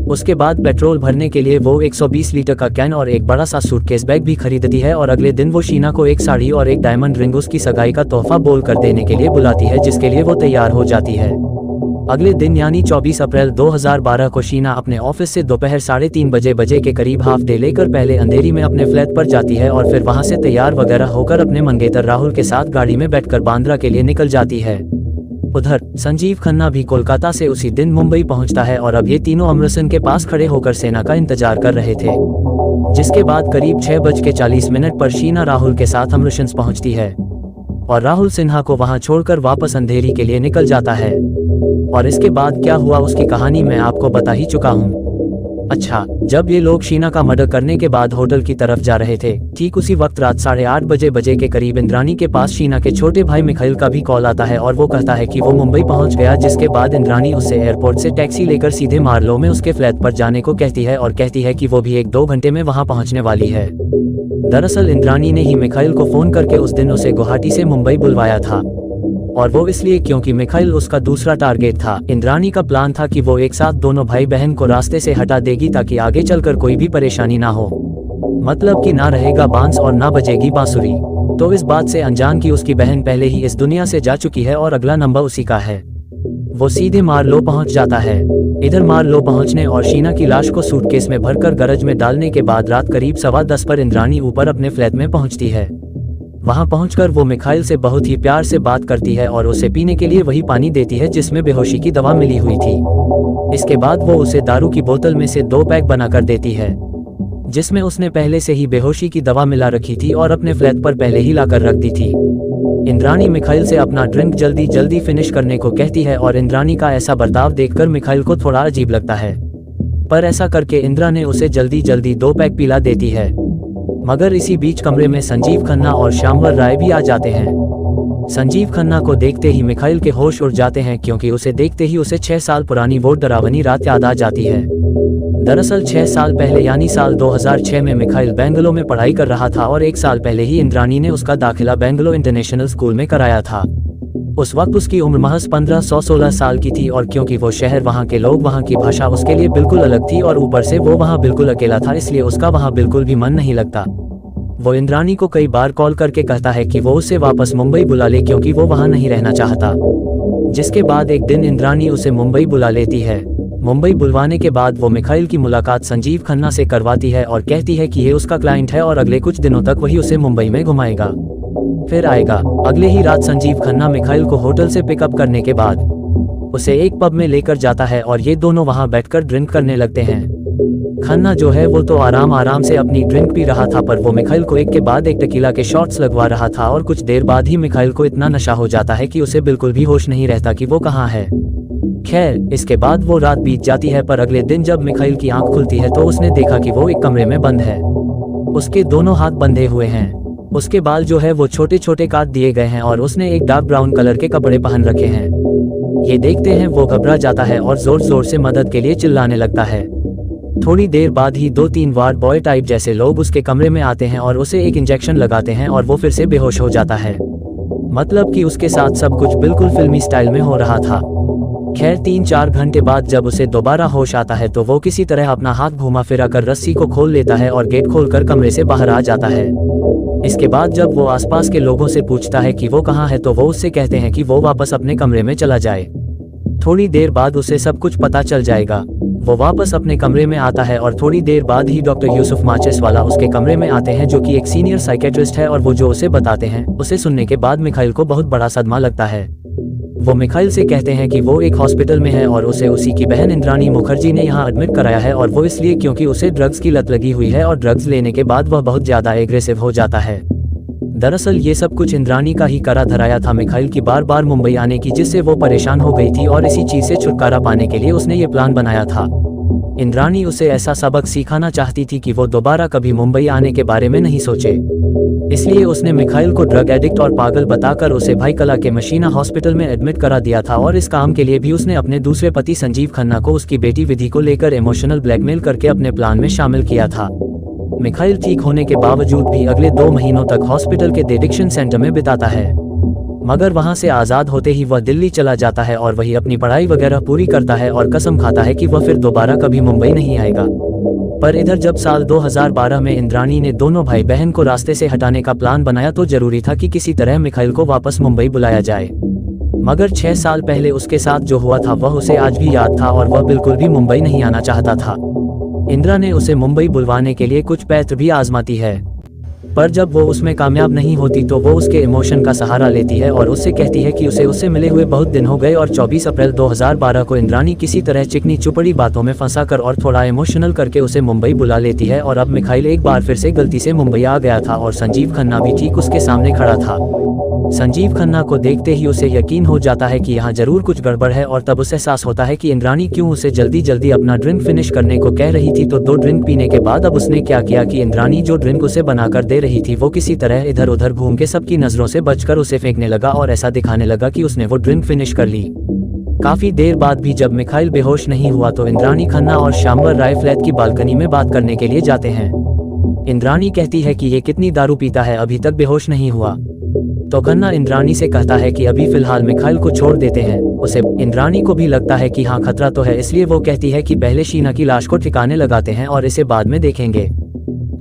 उसके बाद पेट्रोल भरने के लिए वो 120 लीटर का कैन और एक बड़ा सा सूटकेस बैग भी खरीदती है, और अगले दिन वो शीना को एक साड़ी और एक डायमंड रिंग उसकी सगाई का तोहफा बोल कर देने के लिए बुलाती है, जिसके लिए वो तैयार हो जाती है। अगले दिन यानी 24 अप्रैल 2012 को शीना अपने ऑफिस से दोपहर 3:30 बजे के करीब हाफ डे लेकर पहले अंधेरी में अपने फ्लैट पर जाती है, और फिर वहां से तैयार वगैरह होकर अपने मंगेतर राहुल के साथ गाड़ी में बैठकर बांद्रा के लिए निकल जाती है। उधर संजीव खन्ना भी कोलकाता से उसी दिन मुंबई पहुंचता है, और अब ये तीनों अमृतसर के पास खड़े होकर सेना का इंतजार कर रहे थे। जिसके बाद करीब 6:40 पर शीना राहुल के साथ अमृतसर पहुंचती है, और राहुल सिन्हा को वहां छोड़कर वापस अंधेरी के लिए निकल जाता है। और इसके बाद क्या हुआ उसकी कहानी मैं आपको बता ही चुका हूँ। अच्छा, जब ये लोग शीना का मर्डर करने के बाद होटल की तरफ जा रहे थे, ठीक उसी वक्त रात 8:30 बजे के करीब इंद्राणी के पास शीना के छोटे भाई मिखाइल का भी कॉल आता है, और वो कहता है कि वो मुंबई पहुंच गया। जिसके बाद इंद्राणी उससे एयरपोर्ट से टैक्सी लेकर सीधे मार्लो में उसके फ्लैट पर जाने को कहती है, और कहती है कि वो भी 1-2 घंटे में वहां पहुंचने वाली है। दरअसल इंद्राणी ने ही मिखाइल को फोन करके उस दिन उसे गुवाहाटी से मुंबई बुलवाया था, और वो इसलिए क्योंकि मिखाइल उसका दूसरा टारगेट था। इंद्राणी का प्लान था कि वो एक साथ दोनों भाई बहन को रास्ते से हटा देगी ताकि आगे चलकर कोई भी परेशानी ना हो, मतलब कि ना रहेगा बांस और ना बजेगी बांसुरी। तो इस बात से अनजान कि उसकी बहन पहले ही इस दुनिया से जा चुकी है और अगला नंबर उसी का है। वो सीधे मार्लो पहुंच जाता है। इधर मार्लो पहुंचने और शीना की लाश को सूटकेस में भरकर गरज में डालने के बाद रात करीब 10:15 पर इंद्राणी ऊपर अपने फ्लैट में पहुंचती है। वहां पहुंचकर वो मिखाइल से बहुत ही प्यार से बात करती है और उसे पीने के लिए वही पानी देती है जिसमें बेहोशी की दवा मिली हुई थी। इसके बाद वो उसे दारू की बोतल में से 2 पैक बनाकर देती है जिसमें उसने पहले से ही बेहोशी की दवा मिला रखी थी और अपने फ्लैट पर पहले ही लाकर रख दी थी। इंद्राणी मिखाइल से अपना ड्रिंक जल्दी जल्दी फिनिश करने को कहती है और इंद्राणी का ऐसा बर्ताव देखकर मिखाइल को थोड़ा अजीब लगता है, पर ऐसा करके इंद्रा ने उसे जल्दी जल्दी 2 पैक पिला देती है। मगर इसी बीच कमरे में संजीव खन्ना और श्यामवर राय भी आ जाते हैं। संजीव खन्ना को देखते ही मिखाइल के होश उड़ जाते हैं क्योंकि उसे देखते ही उसे 6 साल पुरानी वो डरावनी रात याद आ जाती है। दरअसल 6 साल पहले यानी साल 2006 में मिखाइल बेंगलो में पढ़ाई कर रहा था और 1 साल पहले ही इंद्राणी ने उसका दाखिला बेंगलो इंटरनेशनल स्कूल में कराया था। उस वक्त उसकी उम्र महज 15-16 साल की थी और क्योंकि वो शहर, वहाँ के लोग, वहाँ की भाषा उसके लिए बिल्कुल अलग थी और ऊपर से वो वहाँ बिल्कुल अकेला था, इसलिए उसका वहाँ बिल्कुल भी मन नहीं लगता। वो इंद्राणी को कई बार कॉल करके कहता है कि वो उसे वापस मुंबई बुला ले क्योंकि वो वहाँ नहीं रहना चाहता। जिसके बाद एक दिन इंद्राणी उसे मुंबई बुला लेती है। मुंबई बुलवाने के बाद वो मिखाइल की मुलाकात संजीव खन्ना से करवाती है और कहती है कि ये उसका क्लाइंट है और अगले कुछ दिनों तक वही उसे मुंबई में घुमाएगा फिर आएगा। अगले ही रात संजीव खन्ना मिखाइल को होटल से पिकअप करने के बाद उसे एक पब में लेकर जाता है और ये दोनों वहां बैठकर ड्रिंक करने लगते हैं। खन्ना जो है वो तो आराम से अपनी ड्रिंक पी रहा था, पर वो मिखाइल को एक के बाद एक टकीला के शॉट्स लगवा रहा था और कुछ देर बाद ही मिखाइल को इतना नशा हो जाता है कि उसे बिल्कुल भी होश नहीं रहता कि वो कहाँ है। खैर, इसके बाद वो रात बीत जाती है, पर अगले दिन जब मिखाइल की आंख खुलती है तो उसने देखा कि वो एक कमरे में बंद है। उसके दोनों हाथ बंधे हुए हैं, उसके बाल जो है वो छोटे छोटे काट दिए गए हैं और उसने एक डार्क ब्राउन कलर के कपड़े पहन रखे हैं। ये देखते हैं वो घबरा जाता है और जोर जोर से मदद के लिए चिल्लाने लगता है। थोड़ी देर बाद ही 2-3 वार्ड बॉय टाइप जैसे लोग उसके कमरे में आते हैं और उसे एक इंजेक्शन लगाते हैं और वो फिर से बेहोश हो जाता है। मतलब कि उसके साथ सब कुछ बिल्कुल फिल्मी स्टाइल में हो रहा था। खैर 3-4 घंटे बाद जब उसे दोबारा होश आता है तो वो किसी तरह अपना हाथ घुमा फिरा कर रस्सी को खोल लेता है और गेट खोलकर कमरे से बाहर आ जाता है। इसके बाद जब वो आसपास के लोगों से पूछता है कि वो कहाँ है तो वो उससे कहते हैं कि वो वापस अपने कमरे में चला जाए, थोड़ी देर बाद उसे सब कुछ पता चल जाएगा। वो वापस अपने कमरे में आता है और थोड़ी देर बाद ही डॉक्टर यूसुफ माचिस वाला उसके कमरे में आते हैं जो कि एक सीनियर साइकेट्रिस्ट है और वो जो उसे बताते हैं उसे सुनने के बाद मिखाइल को बहुत बड़ा सदमा लगता है। वो मिखाइल से कहते हैं कि वो एक हॉस्पिटल में है और उसे उसी की बहन इंद्राणी मुखर्जी ने यहाँ एडमिट कराया है और वो इसलिए क्योंकि उसे ड्रग्स की लत लगी हुई है और ड्रग्स लेने के बाद वह बहुत ज्यादा एग्रेसिव हो जाता है। दरअसल ये सब कुछ इंद्राणी का ही करा धराया था मिखाइल की बार बार मुंबई आने की, जिससे वो परेशान हो गई थी और इसी चीज से छुटकारा पाने के लिए उसने ये प्लान बनाया था। इंद्राणी उसे ऐसा सबक सिखाना चाहती थी कि वो दोबारा कभी मुंबई आने के बारे में नहीं सोचे, इसलिए उसने मिखाइल को ड्रग एडिक्ट और पागल बताकर उसे भाई कला के मशीना हॉस्पिटल में एडमिट करा दिया था और इस काम के लिए भी उसने अपने दूसरे पति संजीव खन्ना को उसकी बेटी विधि को लेकर इमोशनल ब्लैकमेल करके अपने प्लान में शामिल किया था। मिखाइल ठीक होने के बावजूद भी अगले 2 महीनों तक हॉस्पिटल के एडिक्शन सेंटर में बिताता है, मगर वहां से आज़ाद होते ही वह दिल्ली चला जाता है और वही अपनी पढ़ाई वगैरह पूरी करता है और कसम खाता है कि वह फिर दोबारा कभी मुंबई नहीं आएगा। पर इधर जब साल 2012 में इंद्राणी ने दोनों भाई बहन को रास्ते से हटाने का प्लान बनाया तो जरूरी था कि किसी तरह मिखाइल को वापस मुंबई बुलाया जाए। मगर 6 साल पहले उसके साथ जो हुआ था वह उसे आज भी याद था और वह बिल्कुल भी मुंबई नहीं आना चाहता था। इंद्रा ने उसे मुंबई बुलवाने के लिए कुछ पैत्र भी आजमाती है, पर जब वो उसमें कामयाब नहीं होती तो वो उसके इमोशन का सहारा लेती है और उससे कहती है कि उसे उससे मिले हुए बहुत दिन हो गए और 24 अप्रैल 2012 को इंद्राणी किसी तरह चिकनी चुपड़ी बातों में फंसाकर और थोड़ा इमोशनल करके उसे मुंबई बुला लेती है। और अब मिखाइल एक बार फिर से गलती से मुंबई आ गया था और संजीव खन्ना भी ठीक उसके सामने खड़ा था। संजीव खन्ना को देखते ही उसे यकीन हो जाता है कि यहाँ जरूर कुछ गड़बड़ है और तब उसे एहसास होता है कि इंद्राणी क्यों उसे जल्दी जल्दी अपना ड्रिंक फिनिश करने को कह रही थी। तो 2 ड्रिंक पीने के बाद अब उसने क्या किया कि इंद्राणी जो ड्रिंक उसे बनाकर दे रही थी वो किसी तरह इधर उधर घूम के सबकी नजरों से बचकर उसे फेंकने लगा और ऐसा दिखाने लगा कि उसने वो ड्रिंक फिनिश कर ली। काफी देर बाद भी जब मिखाइल बेहोश नहीं हुआ तो इंद्राणी खन्ना और श्यामवर राय फ्लैट की बालकनी में बात करने के लिए जाते हैं। इंद्राणी कहती है कि ये कितनी दारू पीता है, अभी तक बेहोश नहीं हुआ। तो खन्ना इंद्राणी से कहता है कि अभी फिलहाल मिखाइल को छोड़ देते हैं। उसे इंद्राणी को भी लगता है कि हाँ खतरा तो है, इसलिए वो कहती है कि पहले शीना की लाश को ठिकाने लगाते हैं और इसे बाद में देखेंगे।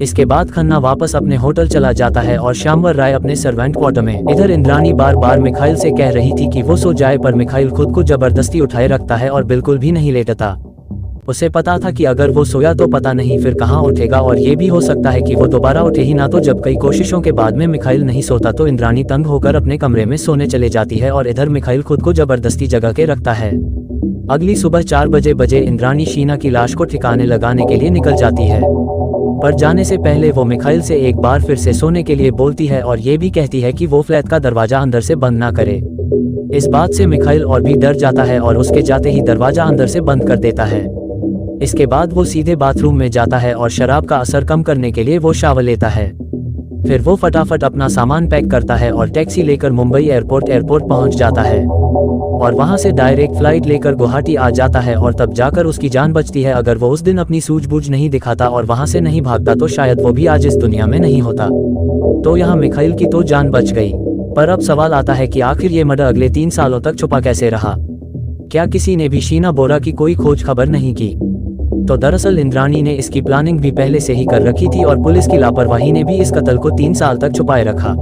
इसके बाद खन्ना वापस अपने होटल चला जाता है और श्यामवर राय अपने सर्वेंट क्वार्टर में। इधर इंद्राणी बार बार मिखाइल से कह रही थी कि वो सो जाए, पर मिखाइल खुद को जबरदस्ती उठाए रखता है और बिल्कुल भी नहीं लेटता। उसे पता था कि अगर वो सोया तो पता नहीं फिर कहाँ उठेगा, और ये भी हो सकता है कि वो दोबारा उठे ही ना। तो जब कई कोशिशों के बाद में मिखाइल नहीं सोता तो इंद्राणी तंग होकर अपने कमरे में सोने चले जाती है, और इधर मिखाइल खुद को जबरदस्ती जगा के रखता है। अगली सुबह 4 बजे इंद्राणी शीना की लाश को ठिकाने लगाने के लिए निकल जाती है, पर जाने से पहले वो मिखाइल से एक बार फिर से सोने के लिए बोलती है और ये भी कहती है कि वो फ्लैट का दरवाजा अंदर से बंद ना करे। इस बात से मिखाइल और भी डर जाता है और उसके जाते ही दरवाजा अंदर से बंद कर देता है। इसके बाद वो सीधे बाथरूम में जाता है और शराब का असर कम करने के लिए वो शावर लेता है। फिर वो फटाफट अपना सामान पैक करता है और टैक्सी लेकर मुंबई एयरपोर्ट पहुंच जाता है, और वहां से डायरेक्ट फ्लाइट लेकर गुवाहाटी आ जाता है, और तब जाकर उसकी जान बचती है। अगर वो उस दिन अपनी सूझबूझ नहीं दिखाता और वहां से नहीं भागता तो शायद वो भी आज इस दुनिया में नहीं होता। तो यहाँ मिखाइल की तो जान बच गई, पर अब सवाल आता है कि आखिर ये मर्डर अगले 3 सालों तक छुपा कैसे रहा? क्या किसी ने भी शीना बोरा की कोई खोज खबर नहीं की? तो दरअसल इंद्राणी ने इसकी प्लानिंग भी पहले से ही कर रखी थी, और पुलिस की लापरवाही ने भी इस कत्ल को 3 साल तक छुपाए रखा।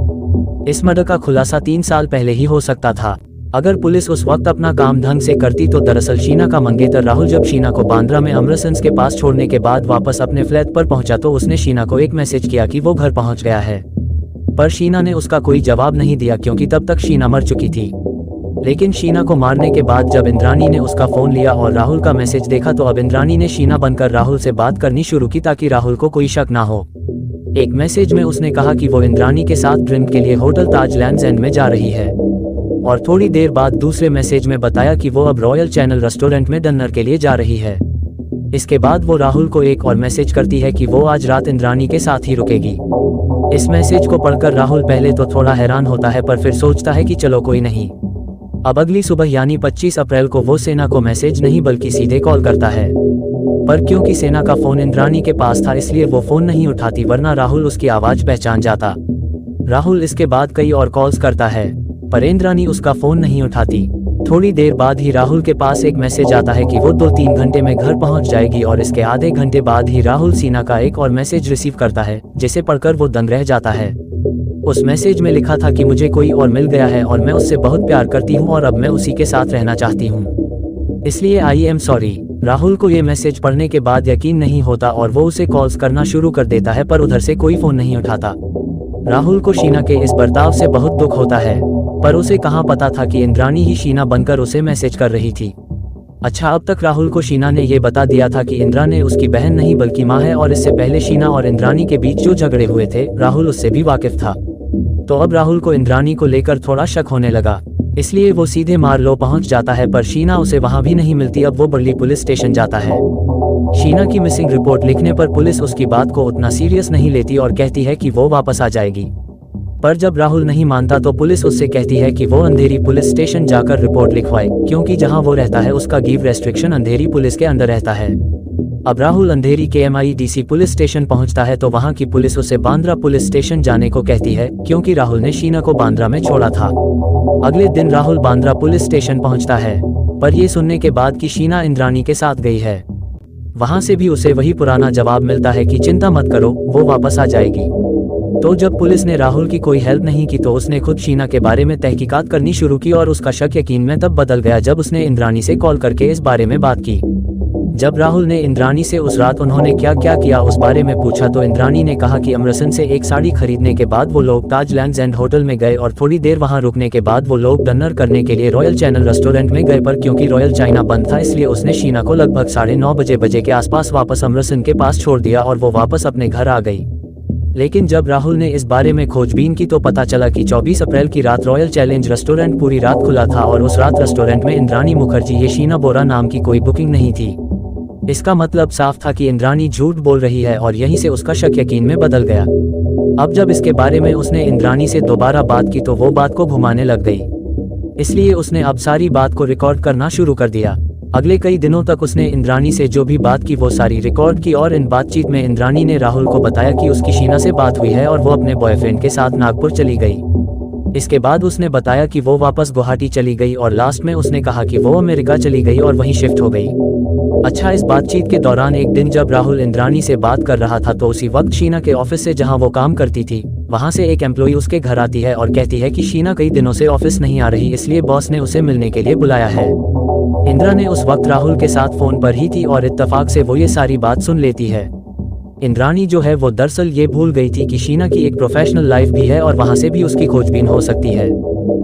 इस मर्डर का खुलासा 3 साल पहले ही हो सकता था अगर पुलिस उस वक्त अपना काम ढंग से करती। तो दरअसल शीना का मंगेतर राहुल जब शीना को बांद्रा में अमृतसर के पास छोड़ने के बाद वापस अपने फ्लैट पर पहुंचा तो उसने शीना को एक मैसेज किया कि वो घर पहुंच गया है, पर शीना ने उसका कोई जवाब नहीं दिया क्योंकि तब तक शीना मर चुकी थी। लेकिन शीना को मारने के बाद जब इंद्राणी ने उसका फोन लिया और राहुल का मैसेज देखा तो अब इंद्राणी ने शीना बनकर राहुल से बात करनी शुरू की ताकि राहुल को कोई शक ना हो। एक मैसेज में उसने कहा कि वो इंद्राणी के साथ ड्रिंक के लिए होटल ताज लैंड्स एंड में जा रही है, और थोड़ी देर बाद दूसरे मैसेज में बताया कि वो अब रॉयल चैनल रेस्टोरेंट में डिनर के लिए जा रही है। इसके बाद वो राहुल को एक और मैसेज करती है कि वो आज रात इंद्राणी के साथ ही रुकेगी। इस मैसेज को पढ़कर राहुल पहले तो थोड़ा हैरान होता है, पर फिर सोचता है कि चलो कोई नहीं। अब अगली सुबह यानी 25 अप्रैल को वो सेना को मैसेज नहीं बल्कि सीधे कॉल करता है, पर क्योंकि सेना का फोन इंद्राणी के पास था इसलिए वो फोन नहीं उठाती, वरना राहुल उसकी आवाज पहचान जाता। राहुल इसके बाद कई और कॉल्स करता है, पर इंद्राणी उसका फोन नहीं उठाती। थोड़ी देर बाद ही राहुल के पास एक मैसेज आता है कि वो 2-3 घंटे में घर पहुंच जाएगी, और इसके आधे घंटे बाद ही राहुल सीना का एक और मैसेज रिसीव करता है, जिसे पढ़कर वो दंग रह जाता है। उस मैसेज में लिखा था कि मुझे कोई और मिल गया है और मैं उससे बहुत प्यार करती हूँ और अब मैं उसी के साथ रहना चाहती हूँ, इसलिए आई एम सॉरी। राहुल को ये मैसेज पढ़ने के बाद यकीन नहीं होता और वो उसे कॉल्स करना शुरू कर देता है, पर उधर से कोई फोन नहीं उठाता। राहुल को शीना के इस बर्ताव से बहुत दुख होता है, पर उसे कहाँ पता था कि इंद्राणी ही शीना बनकर उसे मैसेज कर रही थी। अच्छा, अब तक राहुल को शीना ने ये बता दिया था कि इंद्रा ने उसकी बहन नहीं बल्कि माँ है, और इससे पहले शीना और इंद्राणी के बीच जो झगड़े हुए थे राहुल उससे भी वाकिफ था। तो अब राहुल को इंद्राणी को लेकर थोड़ा शक होने लगा, इसलिए वो सीधे मारलो पहुंच जाता है, पर शीना उसे वहां भी नहीं मिलती। अब वो बर्ली पुलिस स्टेशन जाता है। शीना की मिसिंग रिपोर्ट लिखने पर पुलिस उसकी बात को उतना सीरियस नहीं लेती और कहती है कि वो वापस आ जाएगी, पर जब राहुल नहीं मानता तो पुलिस उससे कहती है कि वो अंधेरी पुलिस स्टेशन जाकर रिपोर्ट लिखवाए, क्योंकि जहां वो रहता है उसका गिव रेस्ट्रिक्शन अंधेरी पुलिस के अंदर रहता है। अब राहुल अंधेरी के MIDC पुलिस स्टेशन पहुंचता है तो वहां की पुलिस उसे बांद्रा पुलिस स्टेशन जाने को कहती है, क्योंकि राहुल ने शीना को बांद्रा में छोड़ा था। अगले दिन राहुल बांद्रा पुलिस स्टेशन पहुंचता है, पर यह सुनने के बाद कि शीना इंद्राणी के साथ गई है। वहां से भी उसे वही पुराना जवाब मिलता है कि चिंता मत करो, वो वापस आ जाएगी। तो जब पुलिस ने राहुल की कोई हेल्प नहीं की तो उसने खुद शीना के बारे में तहकीकात करनी शुरू की, और उसका शक यकीन में तब बदल गया जब उसने इंद्राणी से कॉल करके इस बारे में बात की। जब राहुल ने इंद्राणी से उस रात उन्होंने क्या क्या किया उस बारे में पूछा तो इंद्राणी ने कहा कि अमृतसर से एक साड़ी खरीदने के बाद वो लोग ताज लैंड्स एंड होटल में गए, और थोड़ी देर वहां रुकने के बाद वो लोग डिनर करने के लिए रॉयल चैनल रेस्टोरेंट में गए, पर क्योंकि रॉयल चाइना बंद था इसलिए उसने शीना को लगभग 9:30 बजे के आसपास वापस अमृतसर के पास छोड़ दिया और वो वापस अपने घर आ गई। लेकिन जब राहुल ने इस बारे में खोजबीन की तो पता चला कि 24 अप्रैल की रात रॉयल चैलेंज रेस्टोरेंट पूरी रात खुला था, और उस रात रेस्टोरेंट में इंद्राणी मुखर्जी ये शीना बोरा नाम की कोई बुकिंग नहीं थी। इसका मतलब साफ था कि इंद्राणी झूठ बोल रही है, और यहीं से उसका शक यकीन में बदल गया। अब जब इसके बारे में उसने इंद्राणी से दोबारा बात की तो वो बात को घुमाने लग गई, इसलिए उसने अब सारी बात को रिकॉर्ड करना शुरू कर दिया। अगले कई दिनों तक उसने इंद्राणी से जो भी बात की वो सारी रिकॉर्ड की, और इन बातचीत में इंद्राणी ने राहुल को बताया कि उसकी शीना से बात हुई है और वो अपने बॉयफ्रेंड के साथ नागपुर चली गई। इसके बाद उसने बताया कि वो वापस गुवाहाटी चली गई, और लास्ट में उसने कहा कि वो अमेरिका चली गई और वहीं शिफ्ट हो गई। अच्छा, इस बातचीत के दौरान एक दिन जब राहुल इंद्राणी से बात कर रहा था तो उसी वक्त शीना के ऑफिस से जहां वो काम करती थी वहाँ से एक एम्प्लॉई उसके घर आती है और कहती है कि शीना कई दिनों से ऑफिस नहीं आ रही, इसलिए बॉस ने उसे मिलने के लिए बुलाया है। इंदिरा ने उस वक्त राहुल के साथ फोन पर ही थी और इत्तेफाक से वो ये सारी बात सुन लेती है। इंद्राणी जो है वो दरअसल ये भूल गई थी कि शीना की एक प्रोफेशनल लाइफ भी है और वहाँ से भी उसकी खोजबीन हो सकती है।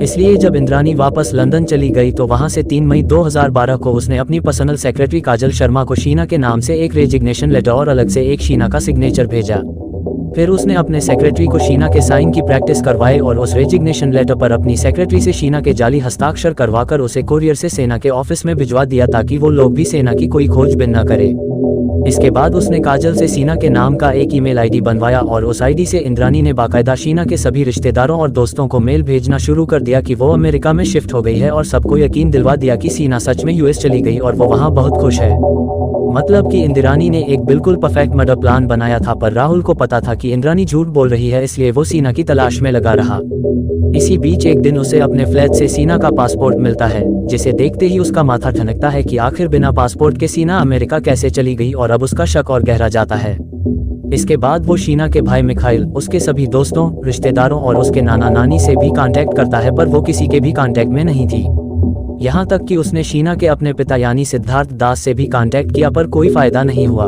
इसलिए जब इंद्राणी वापस लंदन चली गई तो वहाँ से 3 मई 2012 को उसने अपनी पर्सनल सेक्रेटरी काजल शर्मा को शीना के नाम से एक रेजिग्नेशन लेटर और अलग से एक शीना का सिग्नेचर भेजा। फिर उसने अपने सेक्रेटरी को शीना के साइन की प्रैक्टिस करवाई और उस रेजिग्नेशन लेटर पर अपनी सेक्रेटरी से शीना के जाली हस्ताक्षर करवाकर उसे कोरियर से सेना के ऑफिस में भिजवा दिया ताकि वो लोग भी सेना की कोई खोजबीन न करे। इसके बाद उसने काजल से शीना के नाम का एक ईमेल आईडी बनवाया और उस आईडी से इंद्राणी ने बाकायदा शीना के सभी रिश्तेदारों और दोस्तों को मेल भेजना शुरू कर दिया कि वो अमेरिका में शिफ्ट हो गई है और सबको यकीन दिलवा दिया कि शीना सच में यूएस चली गई और वो वहाँ बहुत खुश है। मतलब कि इंदिरानी ने एक बिल्कुल परफेक्ट मर्डर प्लान बनाया था, पर राहुल को पता था कि इंद्राणी झूठ बोल रही है, इसलिए वो शीना की तलाश में लगा रहा। इसी बीच एक दिन उसे अपने फ्लैट से शीना का पासपोर्ट मिलता है, जिसे देखते ही उसका माथा ठनकता है कि आखिर बिना पासपोर्ट के शीना अमेरिका कैसे चली गई, और अब उसका शक और गहरा जाता है। इसके बाद वो शीना के भाई मिखाइल, उसके सभी दोस्तों, रिश्तेदारों और उसके नाना नानी से भी कांटेक्ट करता है, पर वो किसी के भी कांटेक्ट में नहीं थी। यहाँ तक कि उसने शीना के अपने पिता यानी सिद्धार्थ दास से भी कांटेक्ट किया, पर कोई फायदा नहीं हुआ।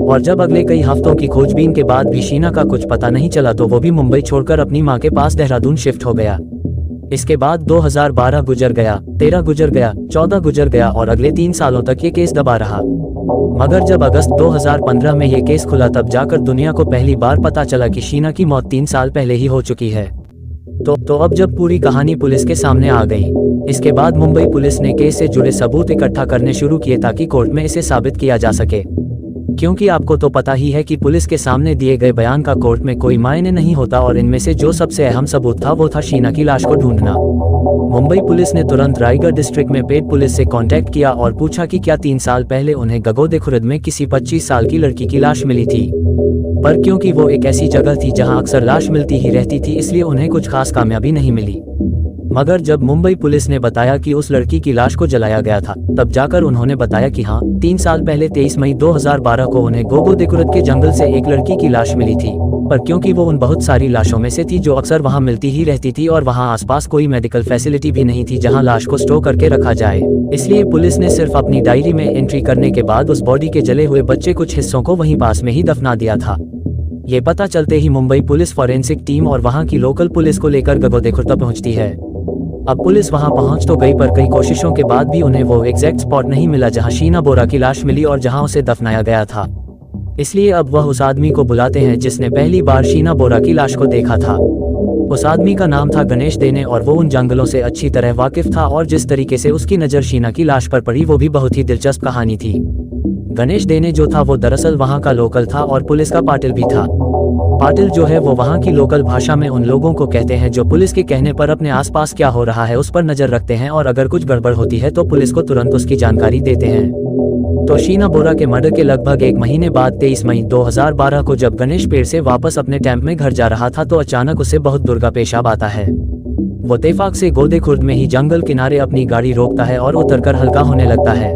और जब अगले कई हफ्तों की खोजबीन के बाद भी शीना का कुछ पता नहीं चला तो वो भी मुंबई छोड़कर अपनी माँ के पास देहरादून शिफ्ट हो गया। इसके बाद 2012 गुजर गया, 13 गुजर गया, 14 गुजर गया और अगले 3 सालों तक ये केस दबा रहा। मगर जब अगस्त 2015 में ये केस खुला तब जाकर दुनिया को पहली बार पता चला कि शीना की मौत 3 साल पहले ही हो चुकी है। तो अब जब पूरी कहानी पुलिस के सामने आ गई, इसके बाद मुंबई पुलिस ने केस से जुड़े सबूत इकट्ठा करने शुरू किए ताकि कोर्ट में इसे साबित किया जा सके। क्योंकि आपको तो पता ही है कि पुलिस के सामने दिए गए बयान का कोर्ट में कोई मायने नहीं होता, और इनमें से जो सबसे अहम सबूत था वो था शीना की लाश को ढूंढना। मुंबई पुलिस ने तुरंत रायगढ़ डिस्ट्रिक्ट में पेड पुलिस से कांटेक्ट किया और पूछा कि क्या 3 साल पहले उन्हें गगोदे खुर्द में किसी 25 साल की लड़की की लाश मिली थी। पर क्योंकि वो एक ऐसी जगह थी जहां अक्सर लाश मिलती ही रहती थी, इसलिए उन्हें कुछ खास कामयाबी नहीं मिली। मगर जब मुंबई पुलिस ने बताया कि उस लड़की की लाश को जलाया गया था, तब जाकर उन्होंने बताया कि हाँ, 3 साल पहले 23 मई 2012 को उन्हें गगोदे खुर्द के जंगल से एक लड़की की लाश मिली थी। पर क्योंकि वो उन बहुत सारी लाशों में से थी जो अक्सर वहां मिलती ही रहती थी और वहां आसपास कोई मेडिकल फैसिलिटी भी नहीं थी जहां लाश को स्टोर करके रखा जाए, इसलिए पुलिस ने सिर्फ अपनी डायरी में एंट्री करने के बाद उस बॉडी के जले हुए बच्चे कुछ हिस्सों को वहीं पास में ही दफना दिया था। ये पता चलते ही मुंबई पुलिस फॉरेंसिक टीम और वहां की लोकल पुलिस को लेकर गगोदे खुर्द पहुंचती है। अब पुलिस वहां पहुंच तो गई, पर कई कोशिशों के बाद भी उन्हें वो एग्जैक्ट स्पॉट नहीं मिला जहां शीना बोरा की लाश मिली और जहां उसे दफनाया गया था। इसलिए अब वह उस आदमी को बुलाते हैं जिसने पहली बार शीना बोरा की लाश को देखा था। उस आदमी का नाम था गणेश देने और वो उन जंगलों से अच्छी तरह वाकिफ था, और जिस तरीके से उसकी नज़र शीना की लाश पर पड़ी वो भी बहुत ही दिलचस्प कहानी थी। गणेश देने जो था वो दरअसल वहाँ का लोकल था और पुलिस का पाटिल भी था। पाटिल जो है वो वहाँ की लोकल भाषा में उन लोगों को कहते हैं जो पुलिस के कहने पर अपने आसपास क्या हो रहा है उस पर नजर रखते हैं, और अगर कुछ गड़बड़ होती है तो पुलिस को तुरंत उसकी जानकारी देते हैं। तो शीना बोरा के मर्डर के लगभग 1 महीने बाद 23 मई 2012 को जब गणेश पेड़ से वापस अपने कैंप में घर जा रहा था तो अचानक उसे बहुत दुर्गा पेशाब आता है। वो इत्तेफाक से गोदे खुर्द में ही जंगल किनारे अपनी गाड़ी रोकता है और उतरकर हल्का होने लगता है।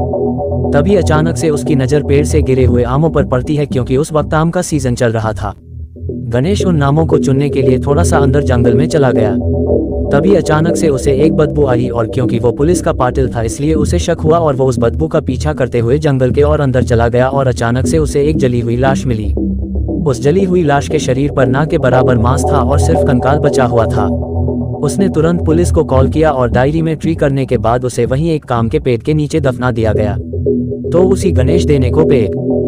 तभी अचानक से उसकी नज़र पेड़ से गिरे हुए आमों पर पड़ती है, क्योंकि उस वक्त आम का सीजन चल रहा था। गणेश उन आमों को चुनने के लिए थोड़ा सा अंदर जंगल में चला गया। तभी अचानक से उसे एक बदबू आई, और क्योंकि वो पुलिस का पाटिल था इसलिए उसे शक हुआ और वो उस बदबू का पीछा करते हुए जंगल के और अंदर चला गया, और अचानक से उसे एक जली हुई लाश मिली। उस जली हुई लाश के शरीर पर ना के बराबर मांस था और सिर्फ कंकाल बचा हुआ था। उसने तुरंत पुलिस को कॉल किया और डायरी में एंट्री करने के बाद उसे वहीं एक काम के पेड़ के नीचे दफना दिया गया। तो उसी गणेश देने को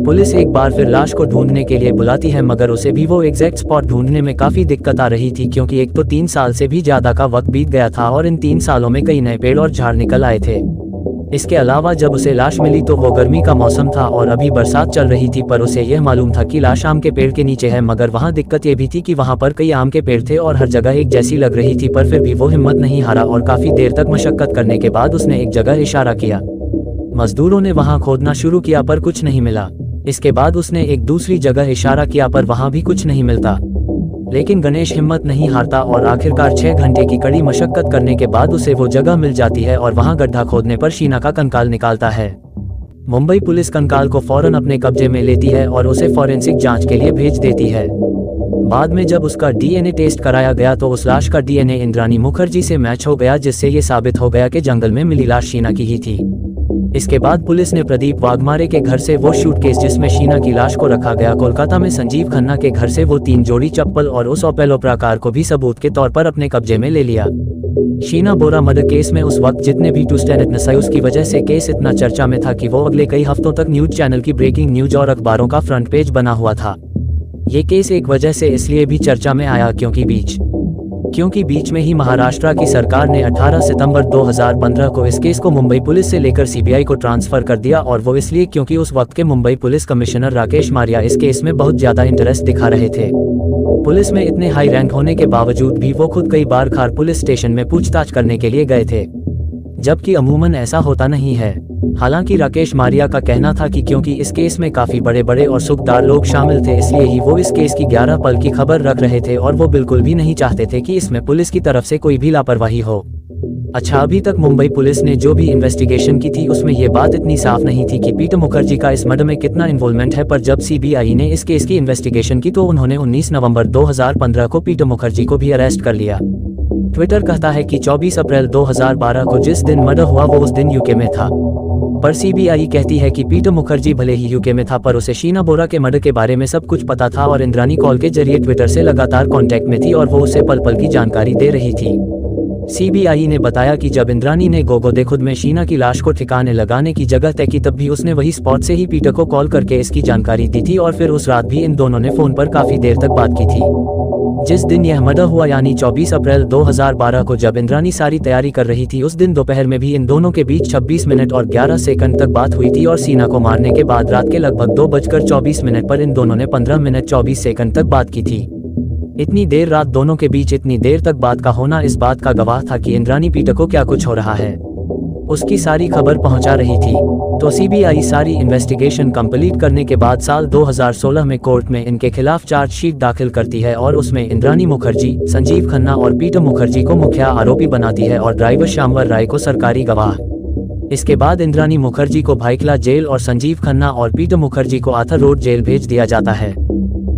पुलिस एक बार फिर लाश को ढूंढने के लिए बुलाती है, मगर उसे भी वो एग्जैक्ट स्पॉट ढूंढने में काफी दिक्कत आ रही थी, क्योंकि एक तो 3 साल से भी ज्यादा का वक्त बीत गया था और इन 3 सालों में कई नए पेड़ और झाड़ निकल आए थे। इसके अलावा जब उसे लाश मिली तो वो गर्मी का मौसम था और अभी बरसात चल रही थी, पर उसे यह मालूम था कि लाश आम के पेड़ के नीचे है, मगर वहाँ दिक्कत ये भी थी कि वहाँ पर कई आम के पेड़ थे और हर जगह एक जैसी लग रही थी। पर फिर भी वो हिम्मत नहीं हारा और काफी देर तक मशक्कत करने के बाद उसने एक जगह इशारा किया। मजदूरों ने वहाँ खोदना शुरू किया पर कुछ नहीं मिला। इसके बाद उसने एक दूसरी जगह इशारा किया पर वहाँ भी कुछ नहीं मिलता। लेकिन गणेश हिम्मत नहीं हारता और आखिरकार 6 घंटे की कड़ी मशक्कत करने के बाद उसे वो जगह मिल जाती है और वहाँ गड्ढा खोदने पर शीना का कंकाल निकालता है। मुंबई पुलिस कंकाल को फौरन अपने कब्जे में लेती है और उसे फॉरेंसिक जांच के लिए भेज देती है। बाद में जब उसका डीएनए टेस्ट कराया गया तो उस लाश का डीएनए इंद्रानी मुखर्जी से मैच हो गया, जिससे ये साबित हो गया कि जंगल में मिली लाश शीना की ही थी। इसके बाद पुलिस ने प्रदीप वाघमारे के घर से वो सूटकेस जिसमें शीना की लाश को रखा गया, कोलकाता में संजीव खन्ना के घर से वो 3 जोड़ी चप्पल और उस ओपेलो प्रकार को भी सबूत के तौर पर अपने कब्जे में ले लिया। शीना बोरा मर्डर केस में उस वक्त जितने भी ट्विस्ट एंड टर्न्स आए उसकी वजह से केस इतना चर्चा में था कि वो अगले कई हफ्तों तक न्यूज चैनल की ब्रेकिंग न्यूज और अखबारों का फ्रंट पेज बना हुआ था। ये केस एक वजह से इसलिए भी चर्चा में आया क्योंकि बीच में ही महाराष्ट्र की सरकार ने 18 सितंबर 2015 को इस केस को मुंबई पुलिस से लेकर सीबीआई को ट्रांसफर कर दिया, और वो इसलिए क्योंकि उस वक्त के मुंबई पुलिस कमिश्नर राकेश मारिया इस केस में बहुत ज्यादा इंटरेस्ट दिखा रहे थे। पुलिस में इतने हाई रैंक होने के बावजूद भी वो खुद कई बार खार पुलिस स्टेशन में पूछताछ करने के लिए गए थे, जबकि अमूमन ऐसा होता नहीं है। हालांकि राकेश मारिया का कहना था कि क्योंकि इस केस में काफी बड़े बड़े और सूखदार लोग शामिल थे, इसलिए ही वो इस केस की 11 पल की खबर रख रहे थे, और वो बिल्कुल भी नहीं चाहते थे कि इसमें पुलिस की तरफ से कोई भी लापरवाही हो। अच्छा, अभी तक मुंबई पुलिस ने जो भी इन्वेस्टिगेशन की थी उसमें ये बात इतनी साफ नहीं थी कि पीटर मुखर्जी का इस मर्डर में कितना इन्वॉल्वमेंट है, पर जब सीबीआई ने इस केस की इन्वेस्टिगेशन की तो उन्होंने 19 नवंबर 2015 को पीटर मुखर्जी को भी अरेस्ट कर लिया। ट्विटर कहता है कि 24 अप्रैल 2012 को जिस दिन मर्डर हुआ वो उस दिन यूके में था, पर सीबीआई कहती है कि पीटर मुखर्जी भले ही यूके में था पर उसे शीना बोरा के मर्डर के बारे में सब कुछ पता था और इंद्रानी कॉल के जरिए ट्विटर से लगातार कांटेक्ट में थी और वो उसे पल पल की जानकारी दे रही थी। सीबीआई ने बताया कि जब इंद्रानी ने गोगोदे खुद में शीना की लाश को ठिकाने लगाने की जगह तय की तब भी उसने वही स्पॉट से ही पीटर को कॉल करके इसकी जानकारी दी थी, और फिर उस रात भी इन दोनों ने फोन पर काफी देर तक बात की थी। जिस दिन यह मर्डर हुआ यानी 24 अप्रैल 2012 को जब इंद्रानी सारी तैयारी कर रही थी, उस दिन दोपहर में भी इन दोनों के बीच 26 मिनट और 11 सेकंड तक बात हुई थी, और शीना को मारने के बाद रात के लगभग 2:24 पर इन दोनों ने 15 मिनट 24 सेकंड तक बात की थी। इतनी देर रात दोनों के बीच इतनी देर तक बात का होना इस बात का गवाह था कि इंद्रानी पीटर को क्या कुछ हो रहा है, उसकी सारी खबर पहुंचा रही थी। तो सीबीआई सारी इन्वेस्टिगेशन कंप्लीट करने के बाद साल 2016 में कोर्ट में इनके खिलाफ चार्जशीट दाखिल करती है, और उसमें इंद्रानी मुखर्जी, संजीव खन्ना और पीटर मुखर्जी को मुख्य आरोपी बनाती है और ड्राइवर श्यामवर राय को सरकारी गवाह। इसके बाद इंद्रानी मुखर्जी को भाईखला जेल और संजीव खन्ना और पीटर मुखर्जी को आर्थर रोड जेल भेज दिया जाता है।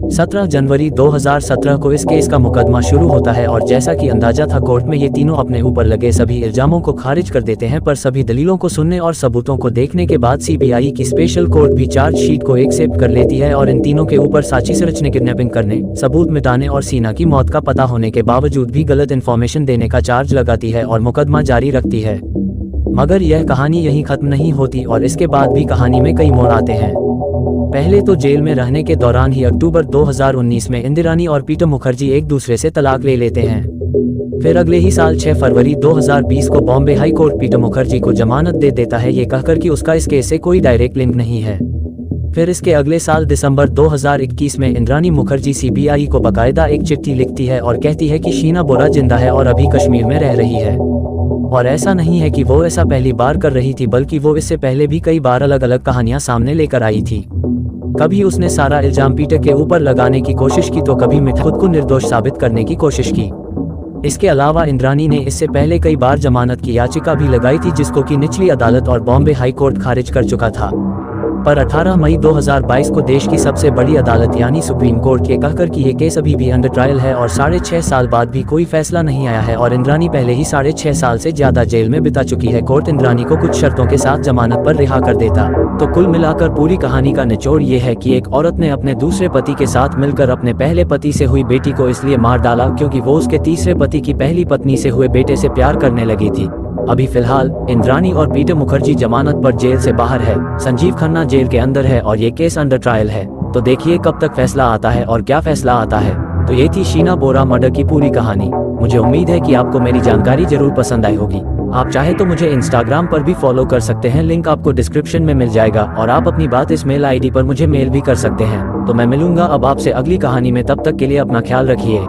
17 जनवरी 2017 को इस केस का मुकदमा शुरू होता है, और जैसा कि अंदाजा था कोर्ट में ये तीनों अपने ऊपर लगे सभी इल्जामों को खारिज कर देते हैं, पर सभी दलीलों को सुनने और सबूतों को देखने के बाद सीबीआई की स्पेशल कोर्ट भी चार्जशीट को एक्सेप्ट कर लेती है और इन तीनों के ऊपर साजिश रचने, किडनैपिंग करने, सबूत मिटाने और शीना की मौत का पता होने के बावजूद भी गलत इन्फॉर्मेशन देने का चार्ज लगाती है और मुकदमा जारी रखती है। मगर यह कहानी यहीं खत्म नहीं होती और इसके बाद भी कहानी में कई मोड़ आते हैं। पहले तो जेल में रहने के दौरान ही अक्टूबर 2019 में इंदिरानी और पीटर मुखर्जी एक दूसरे से तलाक ले लेते हैं। फिर अगले ही साल 6 फरवरी 2020 को Bombay high court Peter Mukherjee को जमानत दे देता है, ये कहकर कि उसका इस केस से कोई डायरेक्ट लिंक नहीं है। फिर इसके अगले साल दिसंबर 2021 में इंद्रानी मुखर्जी सीबीआई को बाकायदा एक चिट्ठी लिखती है और कहती है कि शीना बोरा जिंदा है और अभी कश्मीर में रह रही है। और ऐसा नहीं है कि वो ऐसा पहली बार कर रही थी, बल्कि वो इससे पहले भी कई बार अलग अलग कहानियां सामने लेकर आई थी। कभी उसने सारा इल्जाम पीटर के ऊपर लगाने की कोशिश की तो कभी खुद को निर्दोष साबित करने की कोशिश की। इसके अलावा इंद्रानी ने इससे पहले कई बार जमानत की याचिका भी लगाई थी, जिसको कि निचली अदालत और बॉम्बे हाई कोर्ट खारिज कर चुका था। पर 18 मई 2022 को देश की सबसे बड़ी अदालत यानी सुप्रीम कोर्ट के कहकर कि ये केस अभी भी अंडर ट्रायल है और 6.5 साल बाद भी कोई फैसला नहीं आया है और इंद्रानी पहले ही 6.5 साल से ज्यादा जेल में बिता चुकी है, कोर्ट इंद्रानी को कुछ शर्तों के साथ जमानत पर रिहा कर देता। तो कुल मिलाकर पूरी कहानी का निचोड़ ये है कि एक औरत ने अपने दूसरे पति के साथ मिलकर अपने पहले पति से हुई बेटी को इसलिए मार डाला क्योंकि वो उसके तीसरे पति की पहली पत्नी से हुए बेटे से प्यार करने लगी थी। अभी फिलहाल इंद्रानी और पीटर मुखर्जी जमानत पर जेल से बाहर है, संजीव खन्ना जेल के अंदर है और ये केस अंडर ट्रायल है। तो देखिए कब तक फैसला आता है और क्या फैसला आता है। तो ये थी शीना बोरा मर्डर की पूरी कहानी। मुझे उम्मीद है कि आपको मेरी जानकारी जरूर पसंद आई होगी। आप चाहे तो मुझे इंस्टाग्राम पर भी फॉलो कर सकते हैं, लिंक आपको डिस्क्रिप्शन में मिल जाएगा, और आप अपनी बात इस मेल आईडी पर मुझे मेल भी कर सकते हैं। तो मैं मिलूंगा अब आपसे अगली कहानी में, तब तक के लिए अपना ख्याल रखिए।